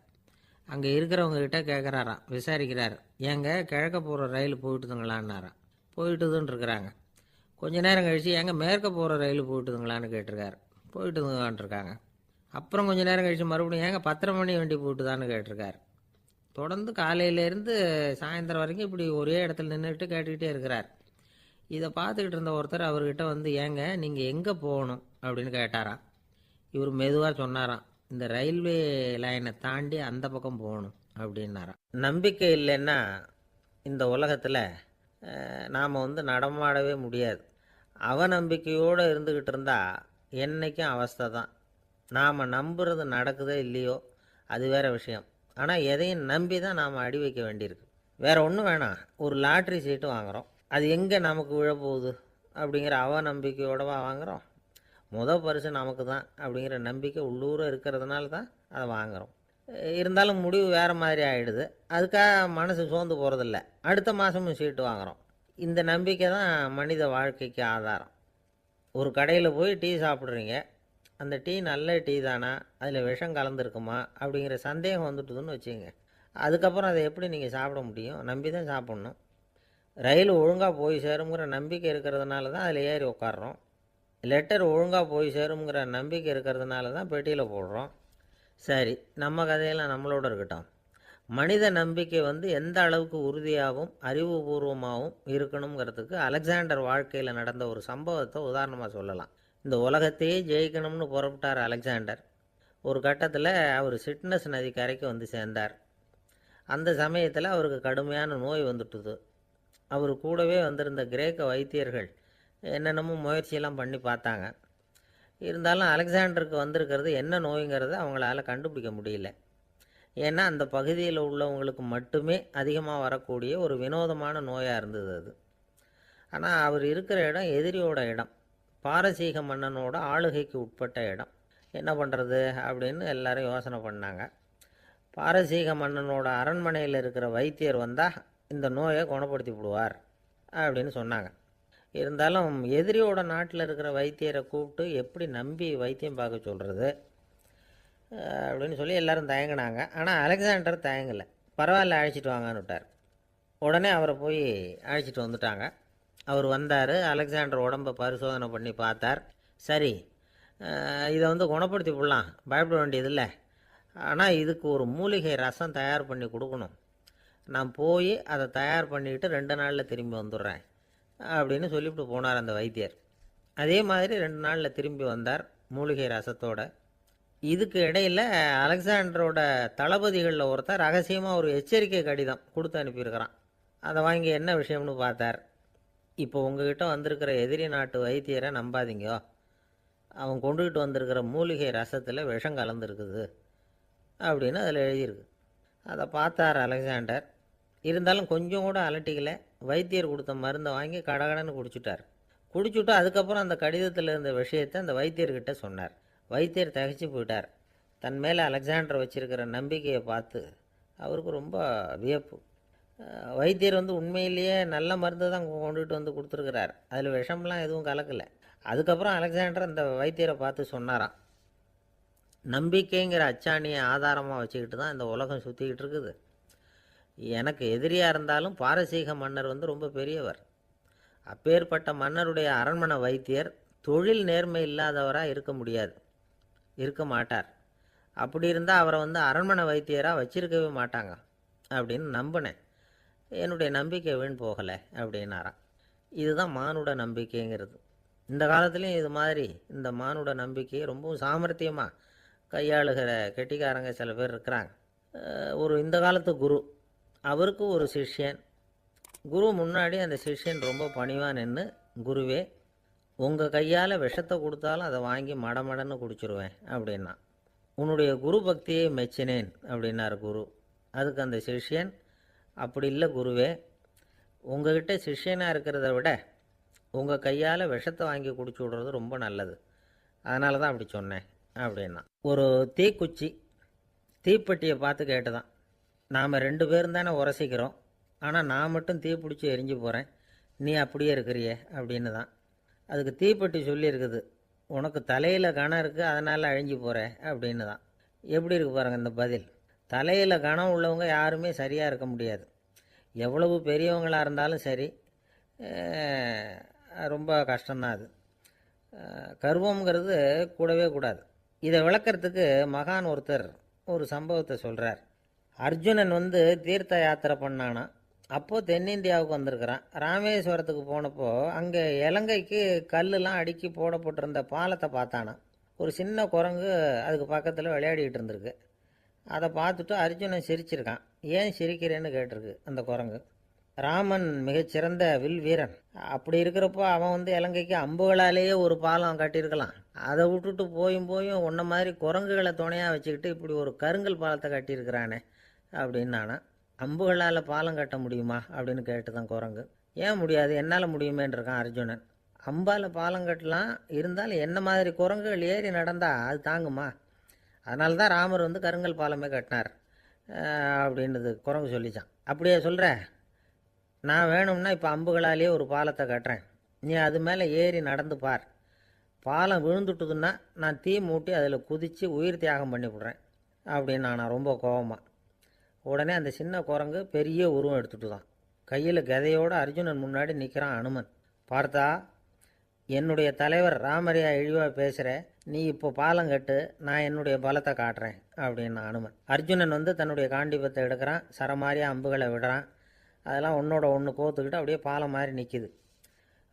அங்கே இருக்கிறவங்ககிட்ட கேட்குறாராம், விசாரிக்கிறார், ஏங்க கிழக்க போகிற ரயில் போயிட்டுதுங்களான்னாராம். போயிட்டுதுன்னு இருக்கிறாங்க. கொஞ்ச நேரம் கழித்து ஏங்க மேற்க போகிற ரயில் போயிட்டுதுங்களான்னு கேட்டிருக்காரு. போயிட்டுதுங்களான்ட்ருக்காங்க. அப்புறம் கொஞ்சம் நேரம் கழித்து மறுபடியும் ஏங்க 10:30 மணி வண்டி போயிட்டுதான்னு கேட்டிருக்காரு. தொடர்ந்து காலையிலேருந்து சாயந்தரம் வரைக்கும் இப்படி ஒரே இடத்துல நின்றுட்டு கேட்டுக்கிட்டே இருக்கிறார். இதை பார்த்துக்கிட்டு இருந்த ஒருத்தர் அவர்கிட்ட ஏங்க நீங்கள் எங்கே போகணும் அப்படின்னு கேட்டாராம். இவர் மெதுவாக சொன்னாராம், இந்த ரயில்வே லைனை தாண்டி அந்த பக்கம் போகணும் அப்படின்னாராம். நம்பிக்கை இல்லைன்னா இந்த உலகத்தில் நாம் நடமாடவே முடியாது. அவநம்பிக்கையோடு இருந்துக்கிட்டு இருந்தால் என்றைக்கும் அவஸ்தை தான். நாம் நம்புறது நடக்குதோ இல்லையோ அது வேறு விஷயம். ஆனால் எதையும் நம்பி தான் நாம் அடி வைக்க வேண்டியிருக்கு. வேறு ஒன்றும் வேணாம், ஒரு லாட்ரி சீட்டு வாங்குகிறோம், அது எங்கே நமக்கு விழப்போகுது அப்படிங்கிற அவநம்பிக்கையோடவா வாங்குகிறோம். பரிசு நமக்கு தான் அப்படிங்கிற நம்பிக்கை உள்ளூர இருக்கிறதுனால தான் அதை வாங்குகிறோம். இருந்தாலும் முடிவு வேறு மாதிரி ஆகிடுது. அதுக்காக மனசு சோர்ந்து போகிறதில்ல, அடுத்த மாதமும் சீட்டு வாங்குகிறோம். இந்த நம்பிக்கை தான் மனித வாழ்க்கைக்கு ஆதாரம். ஒரு கடையில் போய் டீ சாப்பிட்றீங்க, அந்த டீ நல்ல டீ தானா, அதில் விஷம் கலந்துருக்குமா அப்படிங்கிற சந்தேகம் வந்துட்டுதுன்னு வச்சுங்க. அதுக்கப்புறம் அதை எப்படி நீங்கள் சாப்பிட முடியும்? நம்பி தான் சாப்பிட்ணும். ரயில் ஒழுங்காக போய் சேருங்கிற நம்பிக்கை இருக்கிறதுனால தான் அதில் ஏறி உட்காடுறோம். லெட்டர் ஒழுங்காக போய் சேருங்கிற நம்பிக்கை இருக்கிறதுனால தான் பெட்டியில் போடுறோம். சரி, நம்ம கதையெல்லாம் நம்மளோட இருக்கட்டும். மனித நம்பிக்கை எந்த அளவுக்கு உறுதியாகவும் அறிவுபூர்வமாகவும் இருக்கணுங்கிறதுக்கு அலெக்சாண்டர் வாழ்க்கையில் நடந்த ஒரு சம்பவத்தை உதாரணமாக சொல்லலாம். இந்த உலகத்தையே ஜெயிக்கணும்னு புறப்பட்டார் அலெக்சாண்டர். ஒரு கட்டத்தில் அவர் சிட்னஸ் நதி கரைக்கு சேர்ந்தார். அந்த சமயத்தில் அவருக்கு கடுமையான நோய் வந்துட்டுது. அவர் கூடவே வந்திருந்த கிரேக்க வைத்தியர்கள் என்னென்னமோ முயற்சியெல்லாம் பண்ணி பார்த்தாங்க. இருந்தாலும் அலெக்சாண்டருக்கு வந்திருக்கிறது என்ன நோய்ங்கிறத அவங்களால கண்டுபிடிக்க முடியல. ஏன்னா அந்த பகுதியில் உள்ளவங்களுக்கு மட்டுமே அதிகமாக வரக்கூடிய ஒரு வினோதமான நோயாக இருந்தது அது. ஆனால் அவர் இருக்கிற இடம் எதிரியோட இடம், பாரசீக மன்னனோட ஆளுகைக்கு உட்பட்ட இடம். என்ன பண்ணுறது அப்படின்னு எல்லாரும் யோசனை பண்ணாங்க. பாரசீக மன்னனோட அரண்மனையில் இருக்கிற வைத்தியர் வந்தால் இந்த நோயை குணப்படுத்தி விடுவார் அப்படின்னு சொன்னாங்க. இருந்தாலும் எதிரியோட நாட்டில் இருக்கிற வைத்தியரை கூப்பிட்டு எப்படி நம்பி வைத்தியம் பார்க்க சொல்கிறது அப்படின்னு சொல்லி எல்லோரும் தயங்கினாங்க. ஆனால் அலெக்சாண்டர் தயங்கலை. பரவாயில்ல, அழைச்சிட்டு வாங்கன்னு விட்டார். உடனே அவரை போய் அழைச்சிட்டு வந்துட்டாங்க. அவர் வந்தார். அலெக்சாண்டர் உடம்பை பரிசோதனை பண்ணி பார்த்தார். சரி, இதை குணப்படுத்தி விடலாம், பயப்பட வேண்டியதில்லை. ஆனால் இதுக்கு ஒரு மூலிகை ரசம் தயார் பண்ணி கொடுக்கணும். நான் போய் அதை தயார் பண்ணிவிட்டு 2 நாளில் திரும்பி வந்துடுறேன் அப்படின்னு சொல்லிவிட்டு போனார் அந்த வைத்தியர். அதே மாதிரி 2 நாளில் திரும்பி வந்தார் மூலிகை ரசத்தோட. இதுக்கு இடையில் அலெக்சாண்டரோட தளபதிகளில் ஒருத்தர் ரகசியமாக ஒரு எச்சரிக்கை கடிதம் கொடுத்து அனுப்பியிருக்கிறான். அதை வாங்கி என்ன விஷயம்னு பார்த்தார். இப்போ உங்ககிட்ட வந்திருக்கிற எதிரி நாட்டு வைத்தியரை நம்பாதீங்கோ, அவன் கொண்டுகிட்டு வந்திருக்கிற மூலிகை ரசத்தில் விஷம் கலந்துருக்குது அப்படின்னு அதில் எழுதியிருக்கு. அதை பார்த்தார் அலெக்சாண்டர். இருந்தாலும் கொஞ்சம் கூட அலட்டிக்கலை. வைத்தியர் கொடுத்த மருந்தை வாங்கி கடகடன்னு குடிச்சுட்டார். குடிச்சுட்டு அதுக்கப்புறம் அந்த கடிதத்தில் இருந்த விஷயத்தை அந்த வைத்தியர்கிட்ட சொன்னார். வைத்தியர் திகைச்சு போயிட்டார். தன் மேலே அலெக்சாண்டர் வச்சிருக்கிற நம்பிக்கையை பார்த்து அவருக்கு ரொம்ப வியப்பு. வைத்தியர் உண்மையிலேயே நல்ல மருந்து தான் கொண்டுகிட்டு கொடுத்துருக்கிறார், அதில் விஷம்லாம் எதுவும் கலக்கலை. அதுக்கப்புறம் அலெக்சாண்டர் அந்த வைத்தியரை பார்த்து சொன்னாராம், நம்பிக்கைங்கிற அச்சாணியை ஆதாரமாக வச்சுக்கிட்டு தான் இந்த உலகம் சுற்றிக்கிட்டு இருக்குது. எனக்கு எதிரியாக இருந்தாலும் பாரசீக மன்னர் ரொம்ப பெரியவர். அப்பேற்பட்ட மன்னருடைய அரண்மனை வைத்தியர் தொழில் நேர்மை இல்லாதவராக இருக்க மாட்டார். அப்படி இருந்தால் அவரை அரண்மனை வைத்தியராக வச்சிருக்கவே மாட்டாங்க அப்படின்னு நம்பினேன். என்னுடைய நம்பிக்கை வீண் போகலை அப்படின்னாராம். இதுதான் மானுட நம்பிக்கைங்கிறது. இந்த காலத்துலேயும் இது மாதிரி இந்த மானுட நம்பிக்கையை ரொம்பவும் சாமர்த்தியமாக கையாளுகிற கெட்டிக்காரங்க சில பேர் இருக்கிறாங்க. இந்த காலத்து குரு, அவருக்கு ஒரு சிஷ்யன். குரு முன்னாடி அந்த சிஷ்யன் ரொம்ப பணிவாக நின்று, குருவே, உங்கள் கையால் விஷத்தை கொடுத்தாலும் அதை வாங்கி மடமடன்னு குடிச்சிருவேன் அப்படின்னா. உன்னுடைய குரு பக்தியை மெச்சினேன் அப்படின்னார் குரு. அதுக்கு அந்த சிஷ்யன், அப்படி இல்லை குருவே, உங்ககிட்ட சிஷ்யனாக இருக்கிறத விட உங்கள் கையால் விஷத்தை வாங்கி குடிச்சு விடுறது ரொம்ப நல்லது, அதனால தான் அப்படி சொன்னேன் அப்படின்னா. ஒரு தீக்குச்சி தீப்பெட்டியை பார்த்து கேட்டுதான், நாம் 2 பேரும் தானே உரசிக்கிறோம், ஆனால் நான் மட்டும் தீ பிடிச்சி எரிஞ்சு போகிறேன், நீ அப்படியே இருக்கிறியே அப்படின்னு தான். அதுக்கு தீப்பெட்டி சொல்லியிருக்குது, உனக்கு தலையில் கணம் இருக்குது அதனால் அழிஞ்சு போகிற அப்படின்னு தான். எப்படி இருக்கு பாருங்கள் இந்த பதில். தலையில் கணம் உள்ளவங்க யாருமே சரியாக இருக்க முடியாது. எவ்வளவு பெரியவங்களாக இருந்தாலும் சரி, ரொம்ப கஷ்டம்தான் அது. கர்வங்கிறது கூடவே கூடாது. இதை விளக்கிறதுக்கு மகான் ஒருத்தர் ஒரு சம்பவத்தை சொல்கிறார். அர்ஜுனன் தீர்த்த யாத்திரை பண்ணானா. அப்போது தென்னிந்தியாவுக்கு வந்திருக்கிறான். ராமேஸ்வரத்துக்கு போனப்போ அங்கே இலங்கைக்கு கல்லுலாம் அடுக்கி போடப்பட்டிருந்த பாலத்தை பார்த்தானா. ஒரு சின்ன குரங்கு அதுக்கு பக்கத்தில் விளையாடிக்கிட்டு இருந்திருக்கு. அதை பார்த்துட்டு அர்ஜுனன் சிரிச்சிருக்கான். ஏன் சிரிக்கிறேன்னு கேட்டிருக்கு அந்த குரங்கு. ராமன் மிகச்சிறந்த வில் வீரன். அப்படி இருக்கிறப்போ அவன் இலங்கைக்கு அம்புகளாலேயே ஒரு பாலம் கட்டியிருக்கலாம். அதை விட்டுட்டு போயும் உன்ன மாதிரி குரங்குகளை துணையாக வச்சுக்கிட்டு இப்படி ஒரு கருங்கல் பாலத்தை கட்டியிருக்கிறானே அப்படின்னு நானா. அம்புகளால் பாலம் கட்ட முடியுமா அப்படின்னு கேட்டுதான் குரங்கு. ஏன் முடியாது, என்னால் முடியுமேன்னு இருக்கான் அர்ஜுனன். அம்பால் பாலம் கட்டலாம், இருந்தாலும் என்ன மாதிரி குரங்குகள் ஏறி நடந்தா அது தாங்குமா? அதனால தான் ராமர் கருங்கல் பாலமே கட்டினார் அப்படின்றது குரங்கு சொல்லிச்சான். அப்படியே சொல்கிற, நான் வேணும்னா இப்போ அம்புகளாலேயே ஒரு பாலத்தை கட்டுறேன், நீ அது மேலே ஏறி நடந்து பார். பாலம் விழுந்துட்டுதுன்னா நான் தீ மூட்டி அதில் குதித்து உயிர் தியாகம் பண்ணி விட்றேன் அப்படின்னு நான் ரொம்ப கோபமாக. உடனே அந்த சின்ன குரங்கு பெரிய உருவம் எடுத்துட்டு தான் கையில் கதையோடு அர்ஜுனன் முன்னாடி நிற்கிறான் அனுமன். பார்த்தா, என்னுடைய தலைவர் ராமரையா இழிவாக பேசுகிற, நீ இப்போ பாலம் கட்டு, நான் என்னுடைய பலத்தை காட்டுறேன் அப்படின்னு அனுமன். அர்ஜுனன் தன்னுடைய காண்டிபத்தை எடுக்கிறான், சரமாரியாக அம்புகளை விடுறான். அதெல்லாம் ஒன்றோட ஒன்று கோத்துக்கிட்டு அப்படியே பாலம் மாதிரி நிற்கிது.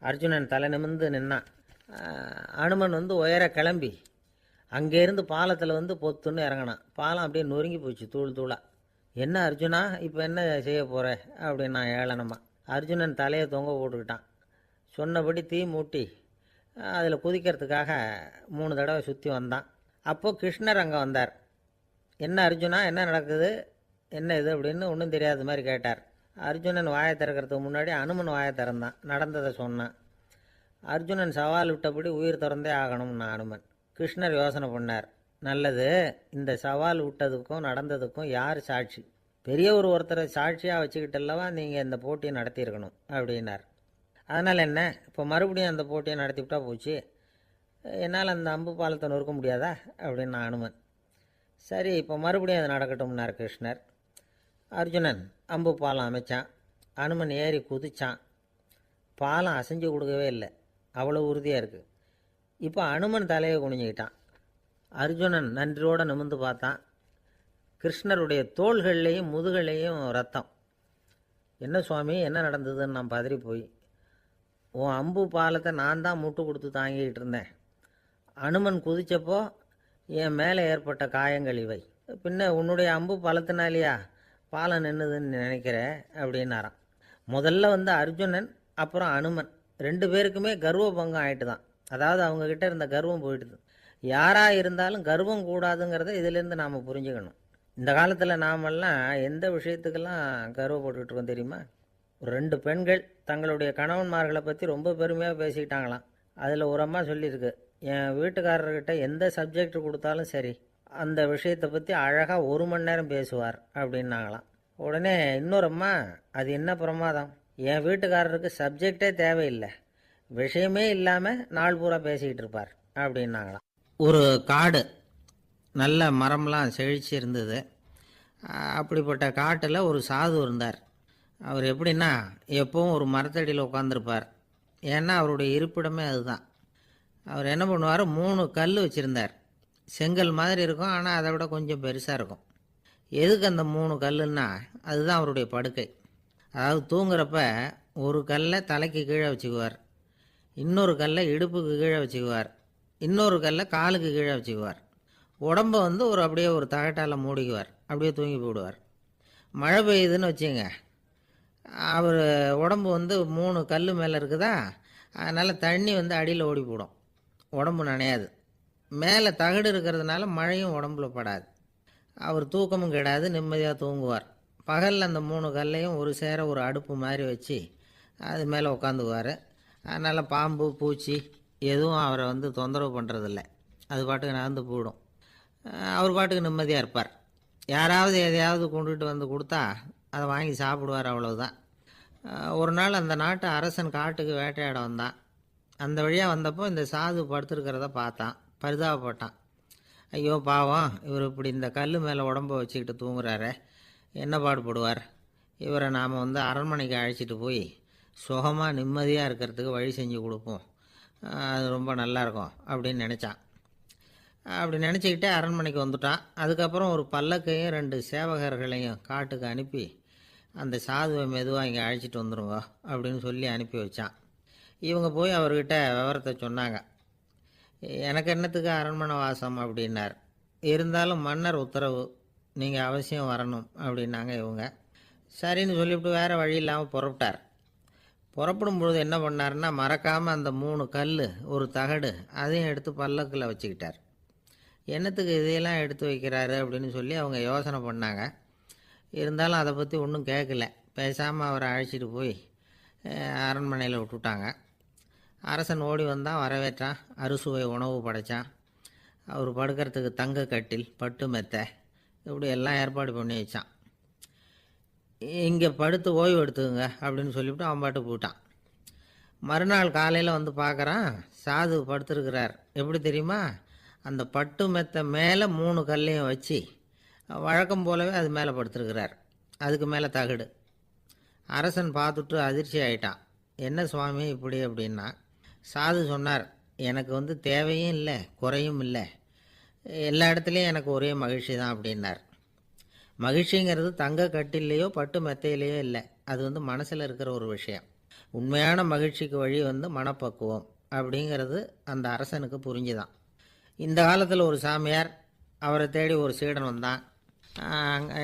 அர்ஜுனன் தலை நிமிர்ந்து நின்னான். அனுமன் உயர கிளம்பி அங்கேருந்து பாலத்தில் பொத்துன்னு இறங்கினான். பாலம் அப்படியே நொறுங்கி போச்சு தூள் தூளாக. என்ன அர்ஜுனா, இப்போ என்ன செய்ய போகிற அப்படின்னா ஏளனமா. அர்ஜுனன் தலையை தொங்க போட்டுக்கிட்டான். சொன்னபடி தீ மூட்டி அதில் குதிக்கிறதுக்காக 3 தடவை சுற்றி வந்தான். அப்போது கிருஷ்ணர் அங்கே வந்தார். என்ன அர்ஜுனா, என்ன நடக்குது, என்ன இது அப்படின்னு ஒன்றும் தெரியாத மாதிரி கேட்டார். அர்ஜுனன் வாயை திறக்கிறதுக்கு முன்னாடி அனுமன் வாயை திறந்தான், நடந்ததை சொன்னான். அர்ஜுனன் சவால் விட்டபடி உயிர் திறந்தே ஆகணும்னா அனுமன். கிருஷ்ணர் யோசனை பண்ணார். நல்லது, இந்த சவால் விட்டதுக்கும் நடந்ததுக்கும் யார் சாட்சி? பெரிய ஒருத்தரை சாட்சியாக வச்சுக்கிட்டல்லவா நீங்கள் இந்த போட்டியை நடத்தியிருக்கணும் அப்படின்னார். அதனால் என்ன, இப்போ மறுபடியும் அந்த போட்டியை நடத்திவிட்டா போச்சு, என்னால் அந்த அம்பு பாலத்தை நொறுக்க முடியாதா அப்படின்னு அனுமன். சரி, இப்போ மறுபடியும் அது நடக்கட்டும்னார் கிருஷ்ணர். அர்ஜுனன் அம்பு பாலம் அமைச்சான். அனுமன் ஏறி குதிச்சான். பாலம் அசைஞ்சு கொடுக்கவே இல்லை, அவ்வளோ உறுதியாக இருக்குது. இப்போ அனுமன் தலையை குனிஞ்சிக்கிட்டான். அர்ஜுனன் நன்றியோடு நிமிர்ந்து பார்த்தான். கிருஷ்ணருடைய தோள்கள்லேயும் முதுகள்லேயும் ரத்தம். என்ன சுவாமி, என்ன நடந்ததுன்னு நான் பதறி போய், உன் அம்பு பாலத்தை நான் தான் முட்டு கொடுத்து தாங்கிக்கிட்டு இருந்தேன். அனுமன் குதித்தப்போ என் மேலே ஏற்பட்ட காயங்கள் இவை. பின்ன உன்னுடைய அம்பு பலத்தினாலேயா பாலம் நின்றுதுன்னு நினைக்கிற அப்படின்னாராம். முதல்ல அர்ஜுனன் அப்புறம் அனுமன் 2 பேருக்குமே கர்வ பங்கம் ஆகிட்டு தான். அதாவது அவங்கக்கிட்ட இருந்த கர்வம் போயிட்டுது. யாராக இருந்தாலும் கர்வம் கூடாதுங்கிறத இதிலேருந்து நாம் புரிஞ்சுக்கணும். இந்த காலத்தில் நாமெல்லாம் எந்த விஷயத்துக்கெல்லாம் கர்வப்பட்டுக்கிட்டு இருக்கோம் தெரியுமா? 2 பெண்கள் தங்களுடைய கணவன்மார்களை பற்றி ரொம்ப பெருமையாக பேசிக்கிட்டாங்களாம். அதில் ஒரு அம்மா சொல்லியிருக்கு, என் வீட்டுக்காரர்கிட்ட எந்த சப்ஜெக்ட் கொடுத்தாலும் சரி அந்த விஷயத்தை பற்றி அழகாக 1 மணி நேரம் பேசுவார் அப்படின்னாங்களாம். உடனே இன்னொரு அம்மா, அது என்ன பிரமாதம், என் வீட்டுக்காரருக்கு சப்ஜெக்டே தேவையில்லை, விஷயமே இல்லாமல் நாள் பூரா பேசிக்கிட்டு இருப்பார் அப்படின்னாங்களாம். ஒரு காடு, நல்ல மரம்லாம் செழிச்சு இருந்தது. அப்படிப்பட்ட காட்டில் ஒரு சாது இருந்தார். அவர் எப்படின்னா எப்பவும் ஒரு மரத்தடியில் உட்காந்துருப்பார். ஏன்னா அவருடைய இருப்பிடமே அதுதான். அவர் என்ன பண்ணுவார், 3 கல் வச்சுருந்தார். செங்கல் மாதிரி இருக்கும், ஆனால் அதை விட கொஞ்சம் பெருசாக இருக்கும். எதுக்கு அந்த 3 கல்லுன்னா அதுதான் அவருடைய படுக்கை. அதாவது தூங்குறப்ப ஒரு கல்லை தலைக்கு கீழே வச்சுக்குவார், இன்னொரு கல்லை இடுப்புக்கு கீழே வச்சுக்குவார், இன்னொரு கல்லை காலுக்கு கீழே வச்சுக்குவார். உடம்பை வந்து அப்படியே ஒரு தகட்டால் மூடிக்குவார், அப்படியே தூங்கி போடுவார். மழை பெய்யுதுன்னு வச்சுங்க, அவர் உடம்பு வந்து 3 கல் மேலே இருக்குதா, அதனால் தண்ணி வந்து அடியில் ஓடி போடும், உடம்பு நனையாது. மேலே தகடு இருக்கிறதுனால மழையும் உடம்புல படாது. அவர் தூக்கமும் கெடாது, நிம்மதியாக தூங்குவார். பகலில் அந்த 3 கல்லையும் ஒரு சேர ஒரு அடுப்பு மாதிரி வச்சு அது மேலே உட்காந்துக்குவார். அதனால் பாம்பு பூச்சி எதுவும் அவரை வந்து தொந்தரவு பண்ணுறதில்ல, அது பாட்டுக்கு நடந்து போயிடும். அவர் பாட்டுக்கு நிம்மதியாக இருப்பார். யாராவது எதையாவது கொண்டுகிட்டு வந்து கொடுத்தா அதை வாங்கி சாப்பிடுவார், அவ்வளவுதான். ஒரு நாள் அந்த நாட்டு அரசன் காட்டுக்கு வேட்டையாட வந்தான். அந்த வழியாக வந்தப்போ இந்த சாது படுத்துருக்கிறத பார்த்தான், பரிதாபப்பட்டான். ஐயோ பாவம், இவர் இப்படி இந்த கல் மேலே உடம்ப வச்சுக்கிட்டு தூங்குறாரே, என்ன பாடுபடுவார், இவரை நாம் வந்து அரண்மனைக்கு அழைச்சிட்டு போய் சுகமாக நிம்மதியாக இருக்கிறதுக்கு வழி செஞ்சு கொடுப்போம், அது ரொம்ப நல்லாயிருக்கும் அப்படின்னு நினச்சான். அப்படி நினச்சிக்கிட்டே அரண்மனைக்கு வந்துட்டான். அதுக்கப்புறம் ஒரு பல்லக்கையும் 2 சேவகர்களையும் காட்டுக்கு அனுப்பி அந்த சாதுவை மெதுவாக இங்கே அழைச்சிட்டு வந்துடுங்க அப்படின்னு சொல்லி அனுப்பி வச்சான். இவங்க போய் அவர்கிட்ட விவரத்தை சொன்னாங்க. எனக்கு என்னத்துக்கு அரண்மனை வாசம் அப்படின்னார். இருந்தாலும் மன்னர் உத்தரவு, நீங்கள் அவசியம் வரணும் அப்படின்னாங்க இவங்க. சரின்னு சொல்லிவிட்டு வேறு வழி இல்லாமல் புறப்பட்டார். புறப்படும் பொழுது என்ன பண்ணார்னா, மறக்காமல் அந்த 3 கல் ஒரு தகடு அதையும் எடுத்து பல்லக்கில் வச்சுக்கிட்டார். என்னத்துக்கு இதையெல்லாம் எடுத்து வைக்கிறாரு அப்படின்னு சொல்லி அவங்க யோசனை பண்ணாங்க. இருந்தாலும் அதை பற்றி ஒன்றும் கேட்கல. பேசாமல் அவரை அழைச்சிட்டு போய் அரண்மனையில் விட்டுட்டாங்க. அரசன் ஓடி வந்தான், வரவேற்றான், அறுசுவை உணவு படைத்தான். அவர் படுக்கிறதுக்கு தங்க கட்டில், பட்டு மெத்தை, இப்படி எல்லாம் ஏற்பாடு பண்ணி வச்சான். இங்கே படுத்து ஓய்வு எடுத்துக்குங்க அப்படின்னு சொல்லிவிட்டு அவன் பாட்டு போயிட்டான். மறுநாள் காலையில் வந்து பார்க்குறான், சாது படுத்துருக்கிறார். எப்படி தெரியுமா, அந்த பட்டு மெத்தை மேலே 3 கல்லையும் வச்சு வழக்கம் போலவே அது மேலே படுத்துருக்கிறார், அதுக்கு மேலே தகடு. அரசன் பார்த்துட்டு அதிர்ச்சி ஆயிட்டான். என்ன சுவாமி இப்படி அப்படின்னா, சாது சொன்னார், எனக்கு வந்து தேவையும் இல்லை குறையும் இல்லை, எல்லா இடத்துலையும் எனக்கு ஒரே மகிழ்ச்சி தான் அப்படின்னார். மகிழ்ச்சிங்கிறது தங்க கட்டிலேயோ பட்டு மெத்தையிலேயோ இல்லை, அது வந்து மனசில் இருக்கிற ஒரு விஷயம். உண்மையான மகிழ்ச்சிக்கு வழி வந்து மனப்பக்குவம் அப்படிங்கிறது அந்த அரசனுக்கு புரிஞ்சுதான். இந்த காலத்தில் ஒரு சாமியார், அவரை தேடி ஒரு சீடன் வந்தான்.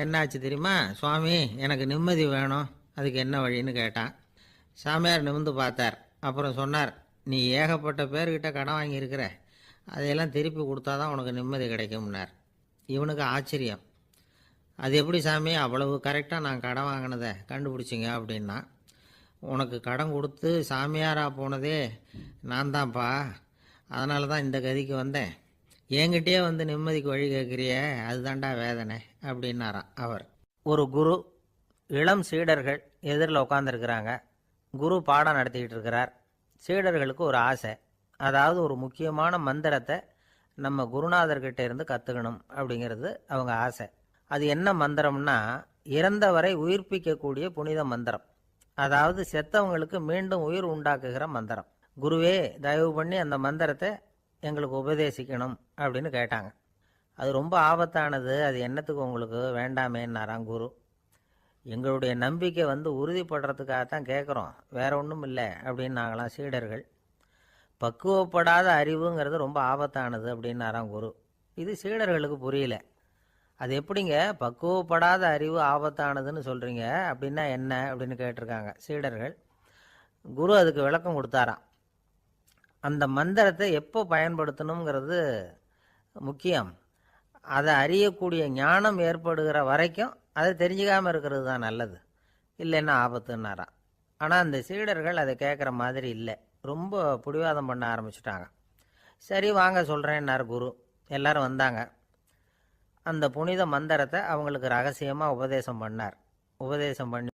என்னாச்சு தெரியுமா, சுவாமி எனக்கு நிம்மதி வேணும், அதுக்கு என்ன வழின்னு கேட்டான். சாமியார் நிமிர்ந்து பார்த்தார். அப்புறம் சொன்னார், நீ ஏகப்பட்ட பேர்கிட்ட கடன் வாங்கியிருக்கிற, அதையெல்லாம் திருப்பி கொடுத்தா தான் உனக்கு நிம்மதி கிடைக்கும்னார். இவனுக்கு ஆச்சரியம். அது எப்படி சாமி, அவ்வளவு கரெக்டாக நான் கடன் வாங்கினதை கண்டுபிடிச்சிங்க அப்படின்னா, உனக்கு கடன் கொடுத்து சாமியாராக போனதே நான் தான்ப்பா, அதனால தான் இந்த கதிக்கு வந்தேன், என்கிட்டயே வந்து நிம்மதிக்கு வழி கேட்குறியே, அதுதான்டா வேதனை அப்படின்னாராம் அவர். ஒரு குரு, இளம் சீடர்கள் எதிரில் உட்காந்துருக்கிறாங்க. குரு பாடம் நடத்திக்கிட்டு இருக்கிறார். சீடர்களுக்கு ஒரு ஆசை, அதாவது ஒரு முக்கியமான மந்திரத்தை நம்ம குருநாதர்கிட்ட இருந்து கற்றுக்கணும் அப்படிங்கிறது அவங்க ஆசை. அது என்ன மந்திரம்னா, இறந்தவரை உயிர்ப்பிக்கக்கூடிய புனித மந்திரம், அதாவது செத்தவங்களுக்கு மீண்டும் உயிர் உண்டாக்குகிற மந்திரம். குருவே தயவு பண்ணி அந்த மந்திரத்தை எங்களுக்கு உபதேசிக்கணும் அப்படின்னு கேட்டாங்க. அது ரொம்ப ஆபத்தானது, அது என்னத்துக்கு உங்களுக்கு வேண்டாமேன்னாராம் குரு. எங்களுடைய நம்பிக்கை வந்து உறுதிப்படுறதுக்காகத்தான் கேட்குறோம், வேற ஒன்றும் இல்லை அப்படின்னாங்களாம் சீடர்கள். பக்குவப்படாத அறிவுங்கிறது ரொம்ப ஆபத்தானது அப்படின்னாராம் குரு. இது சீடர்களுக்கு புரியல. அது எப்படிங்க பக்குவப்படாத அறிவு ஆபத்தானதுன்னு சொல்கிறீங்க, அப்படின்னா என்ன அப்படின்னு கேட்டிருக்காங்க சீடர்கள். குரு அதுக்கு விளக்கம் கொடுத்தாராம். அந்த மந்திரத்தை எப்போ பயன்படுத்தணுங்கிறது முக்கியம், அதை அறியக்கூடிய ஞானம் ஏற்படுகிற வரைக்கும் அதை தெரிஞ்சுக்காமல் இருக்கிறது தான் நல்லது, இல்லைன்னா ஆபத்துன்னாராம். ஆனால் அந்த சீடர்கள் அதை கேட்குற மாதிரி இல்லை, ரொம்ப பிடிவாதம் பண்ண ஆரம்பிச்சிட்டாங்க. சரி வாங்க சொல்கிறேன்னார் குரு. எல்லாரும் வந்தாங்க. அந்த புனித மந்திரத்தை அவங்களுக்கு ரகசியமாக உபதேசம் பண்ணார். உபதேசம் பண்ணி